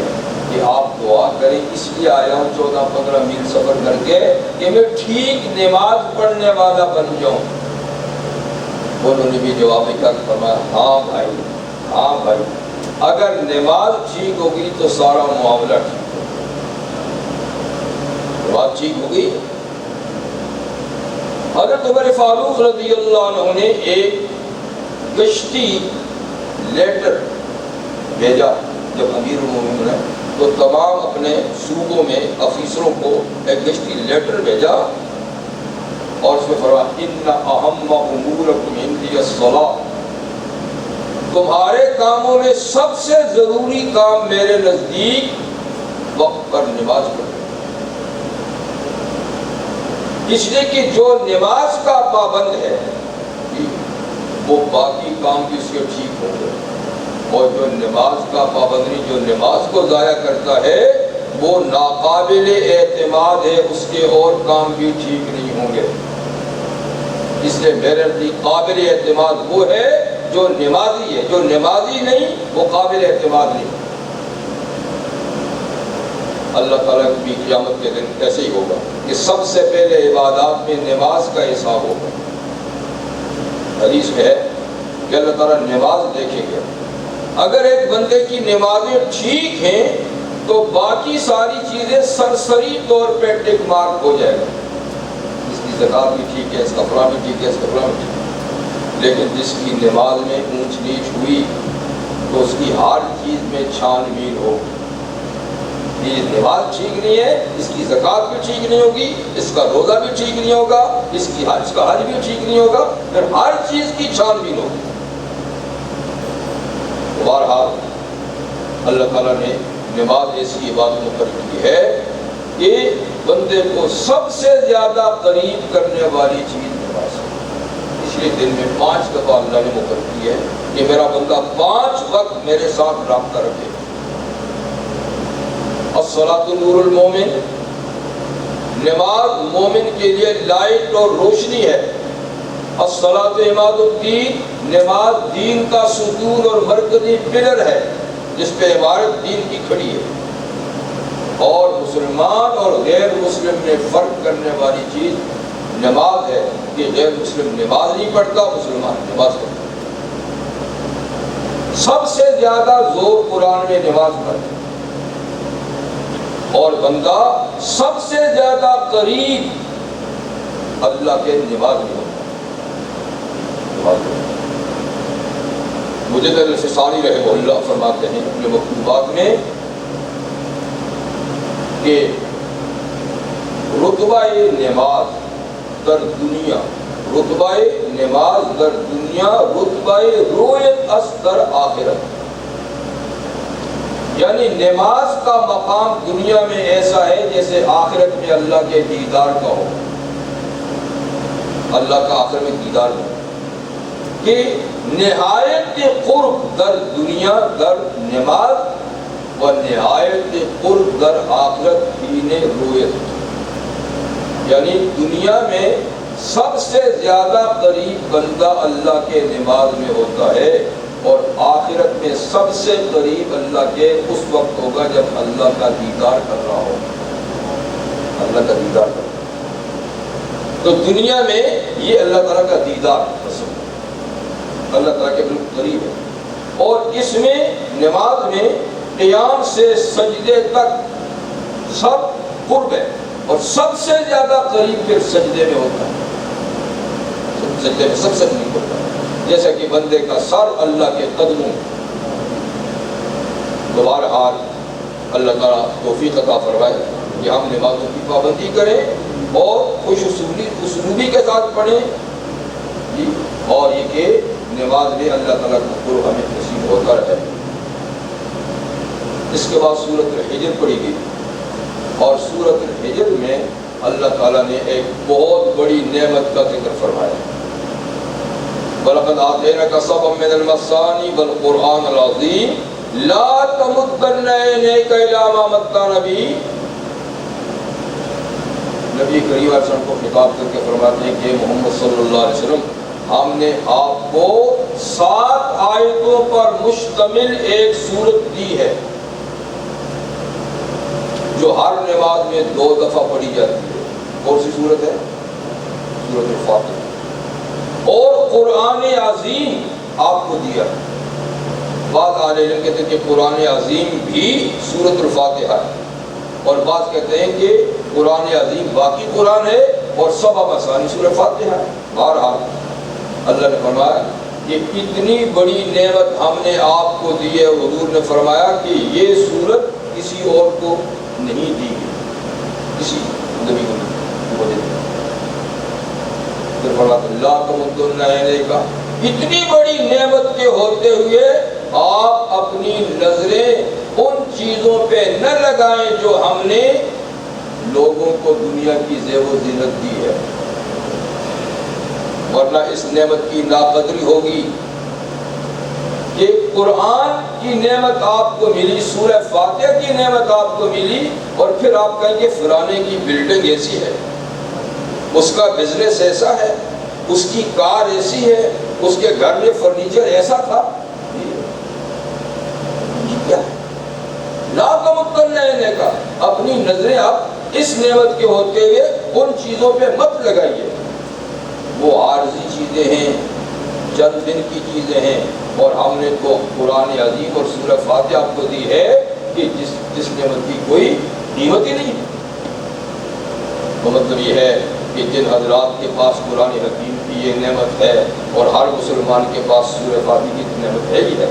کہ آپ دعا کریں، اس لیے آیا ہوں 14-15 میل سفر کر کے کہ میں ٹھیک نماز پڑھنے والا بن جاؤں۔ انہوں نے بھی جواب میں کیا فرمایا؟ ہاں بھائی، ہاں بھائی، اگر نماز ٹھیک ہوگی تو سارا معاملہ ٹھیک ہوگا۔ نماز ٹھیک ہوگی۔ حضرت عمر فاروق رضی اللہ عنہ نے ایک کشتی لیٹر بھیجا جب امیر المومنین نے، تو تمام اپنے صوبوں میں افیسروں کو ایک کشتی لیٹر بھیجا اور اس میں فرمایا ان اہم امورکم عندی الصلاۃ، تمہارے کاموں میں سب سے ضروری کام میرے نزدیک وقت پر نماز پڑھنا، اس لیے کہ جو نماز کا پابند ہے وہ باقی کام بھی اس کے ٹھیک ہوں گے، اور جو نماز کا پابند نہیں، جو نماز کو ضائع کرتا ہے وہ ناقابل اعتماد ہے، اس کے اور کام بھی ٹھیک نہیں ہوں گے۔ اس لیے میرے نزدیک قابل اعتماد وہ ہے جو نمازی ہے، جو نمازی نہیں وہ قابل اعتماد نہیں۔ اللہ تعالیٰ کی قیامت کے دن ایسے ہی ہوگا کہ سب سے پہلے عبادات میں نماز کا حساب ہوگا۔ حدیث میں ہے کہ اللہ تعالیٰ نماز دیکھیں گے، اگر ایک بندے کی نمازیں ٹھیک ہیں تو باقی ساری چیزیں سرسری طور پہ ٹک مارک ہو جائے گا، اس کی زکات بھی ٹھیک ہے، اس کا فلاں بھی ٹھیک ہے، اس کا فلاں بھی ٹھیک ہے۔ لیکن جس کی نماز میں اونچ نیچ ہوئی تو اس کی ہر چیز میں چھان بین ہو. یہ نماز ٹھیک نہیں ہے، اس کی زکوٰۃ بھی ٹھیک نہیں ہوگی، اس کا روزہ بھی ٹھیک نہیں ہوگا، اس کا حج بھی ٹھیک نہیں ہوگا، پھر ہر چیز کی چھان بین ہوگی. بہرحال اللہ تعالیٰ نے نماز ایسی عبادت مقرر کی ہے کہ بندے کو سب سے زیادہ قریب کرنے والی چیز نماز ہے. اس لیے دن میں 5 دفعہ اللہ نے مقرر کی ہے کہ میرا بندہ 5 وقت میرے ساتھ رابطہ رکھے. الصلاۃ نور المومن، نماز مومن کے لیے لائٹ اور روشنی ہے. الصلاۃ عماد الدین، نماز دین کا ستون اور مرکزی پلر ہے جس پہ عمارت دین کی کھڑی ہے. اور مسلمان اور غیر مسلم میں فرق کرنے والی چیز نماز ہے کہ غیر مسلم نماز نہیں پڑھتا، مسلمان نماز پڑھتا. سب سے زیادہ زور قرآن میں نماز پر ہے اور بندہ سب سے زیادہ قریب اللہ کے نماز میں ہوتا ہے. مجدد الفسانی رحمہ اللہ فرماتے ہیں اپنے مکتوبات میں کہ رتبہ نماز در دنیا، رتبہ نماز در دنیا رتبہ رویت اس در آخرت. یعنی نماز کا مقام دنیا میں ایسا ہے جیسے آخرت میں اللہ کے دیدار کا ہو. اللہ کا آخر میں دیدار ہو کہ نہایت قرب در دنیا در نماز و نہایت قرب در آخرت ہی نے رویت. یعنی دنیا میں سب سے زیادہ قریب بندہ اللہ کے نماز میں ہوتا ہے اور آخرت میں سب سے قریب اللہ کے اس وقت ہوگا جب اللہ کا دیدار کر رہا ہو. اللہ کا دیدار کر رہا ہو تو دنیا میں یہ اللہ تعالیٰ کا دیدار پسند ہے، اللہ تعالیٰ کے بالکل قریب ہے. اور اس میں نماز میں قیام سے سجدے تک سب قرب ہے اور سب سے زیادہ قریب پھر سجدے میں ہوتا ہے. سجدے میں سب سے قریب ہوتا ہے جیسا کہ بندے کا سر اللہ کے قدموں. بہرحال اللہ تعالیٰ توفیق عطا فرمائے کہ ہم نمازوں کی پابندی کریں اور خوش اسلوبی کے ساتھ پڑھیں جی، اور یہ کہ نماز میں اللہ تعالیٰ کا قرب ہمیں نصیب ہوتا رہے. اس کے بعد سورۃ الحجر پڑھی گئی اور سورۃ الحجر میں اللہ تعالیٰ نے ایک بہت بڑی نعمت کا ذکر فرمایا. وَلَقَدْ آتَيْنَاكَ سَبْعًا مِنَ الْمَثَانِي وَالْقُرْآنَ الْعَظِيمَ لَا تَمُدَّنَّ عَيْنَيْكَ إِلَىٰ مَا مَتَّعْنَا بِهِ. نبی کریم علیہ السلام کو خطاب کر کے فرماتے ہیں کہ محمد صلی اللہ علیہ وسلم ہم نے آپ کو 7 آیتوں پر مشتمل ایک سورت دی ہے جو ہر نماز میں 2 دفعہ پڑھی جاتی ہے. کون سی سورت ہے؟ سورۃ الفاتحہ. اور قرآن عظیم آپ کو دیا. بعض اہل علم کہتے ہیں کہ قرآن عظیم بھی سورۃ الفاتحہ ہے اور بعض کہتے ہیں کہ قرآن عظیم باقی قرآن ہے اور سبع مثانی سورۃ فاتحہ ہے. بہرحال اللہ نے فرمایا کہ اتنی بڑی نعمت ہم نے آپ کو دی ہے. حضور نے فرمایا کہ یہ سورت کسی اور کو نہیں دی گئی، کسی نبی کو نہیں. پھر فرمایا اللہ تمدن عینیک، اتنی بڑی نعمت کے ہوتے ہوئے آپ اپنی نظریں ان چیزوں پہ نہ لگائیں جو ہم نے لوگوں کو دنیا کی زیب و زینت دی ہے، ورنہ اس نعمت کی ناقدری ہوگی. کہ قرآن کی نعمت آپ کو ملی، سورہ فاتحہ کی نعمت آپ کو ملی اور پھر آپ کہیں کہ فلانے کی بلڈنگ ایسی ہے، اس کا بزنس ایسا ہے، اس کی کار ایسی ہے، اس کے گھر میں فرنیچر ایسا تھا. یہ کیا ہے؟ لا تمدن عینیک، اپنی نظریں آپ اس نعمت کے ہوتے ہوئے ان چیزوں پہ مت لگائیے. وہ عارضی چیزیں ہیں، چند دن کی چیزیں ہیں، اور ہم نے تو قرآن عظیم اور سورہ فاتحہ آپ کو دی ہے کہ جس نعمت کی کوئی قیمت ہی نہیں ہے. تو مطلب یہ ہے کہ جن حضرات کے پاس قرآن حکیم کی یہ نعمت ہے، اور ہر مسلمان کے پاس سورہ فاتحہ کی نعمت ہے ہی ہے،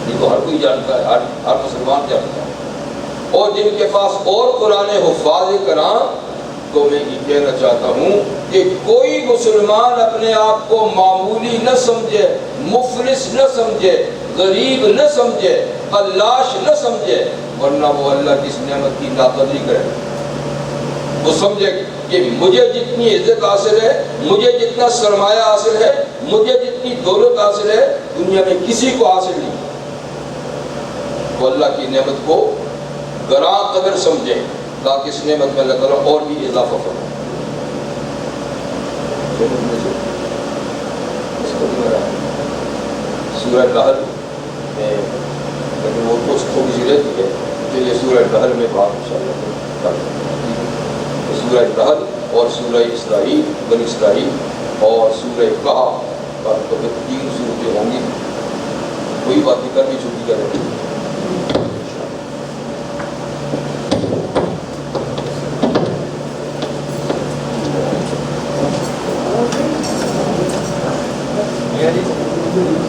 یہ تو ہر کوئی جانتا ہے، ہر مسلمان جانتا ہے، اور جن کے پاس اور قرآن حفاظ کرام، تو میں یہ کہنا چاہتا ہوں کہ کوئی مسلمان اپنے آپ کو معمولی نہ سمجھے، مفلس نہ سمجھے، غریب نہ سمجھے، فلاش نہ سمجھے، ورنہ وہ اللہ کی اس نعمت کی ناقدری کرے۔ وہ سمجھے کہ مجھے جتنی عزت حاصل ہے، مجھے جتنا سرمایہ حاصل ہے، مجھے جتنی دولت حاصل ہے، دنیا میں کسی کو حاصل نہیں۔ وہ اللہ کی نعمت کو گراں قدر سمجھے تاکہ اس نعمت میں اللہ تعالیٰ اور بھی اضافہ فرمائے۔ سورہ نحل میں وہ تھوڑی سی رہتی ہے، چلیے سورہ نحل میں بات انشاءاللہ کرتے ہیں۔ سورہ نحل اور سورہ اسرائیل، بنی اسرائیل اور سورہ کہف پر تو پھر 3 صورتیں ہوں گی، کوئی باتیں کر بھی چھوٹی کریں۔ Yeah.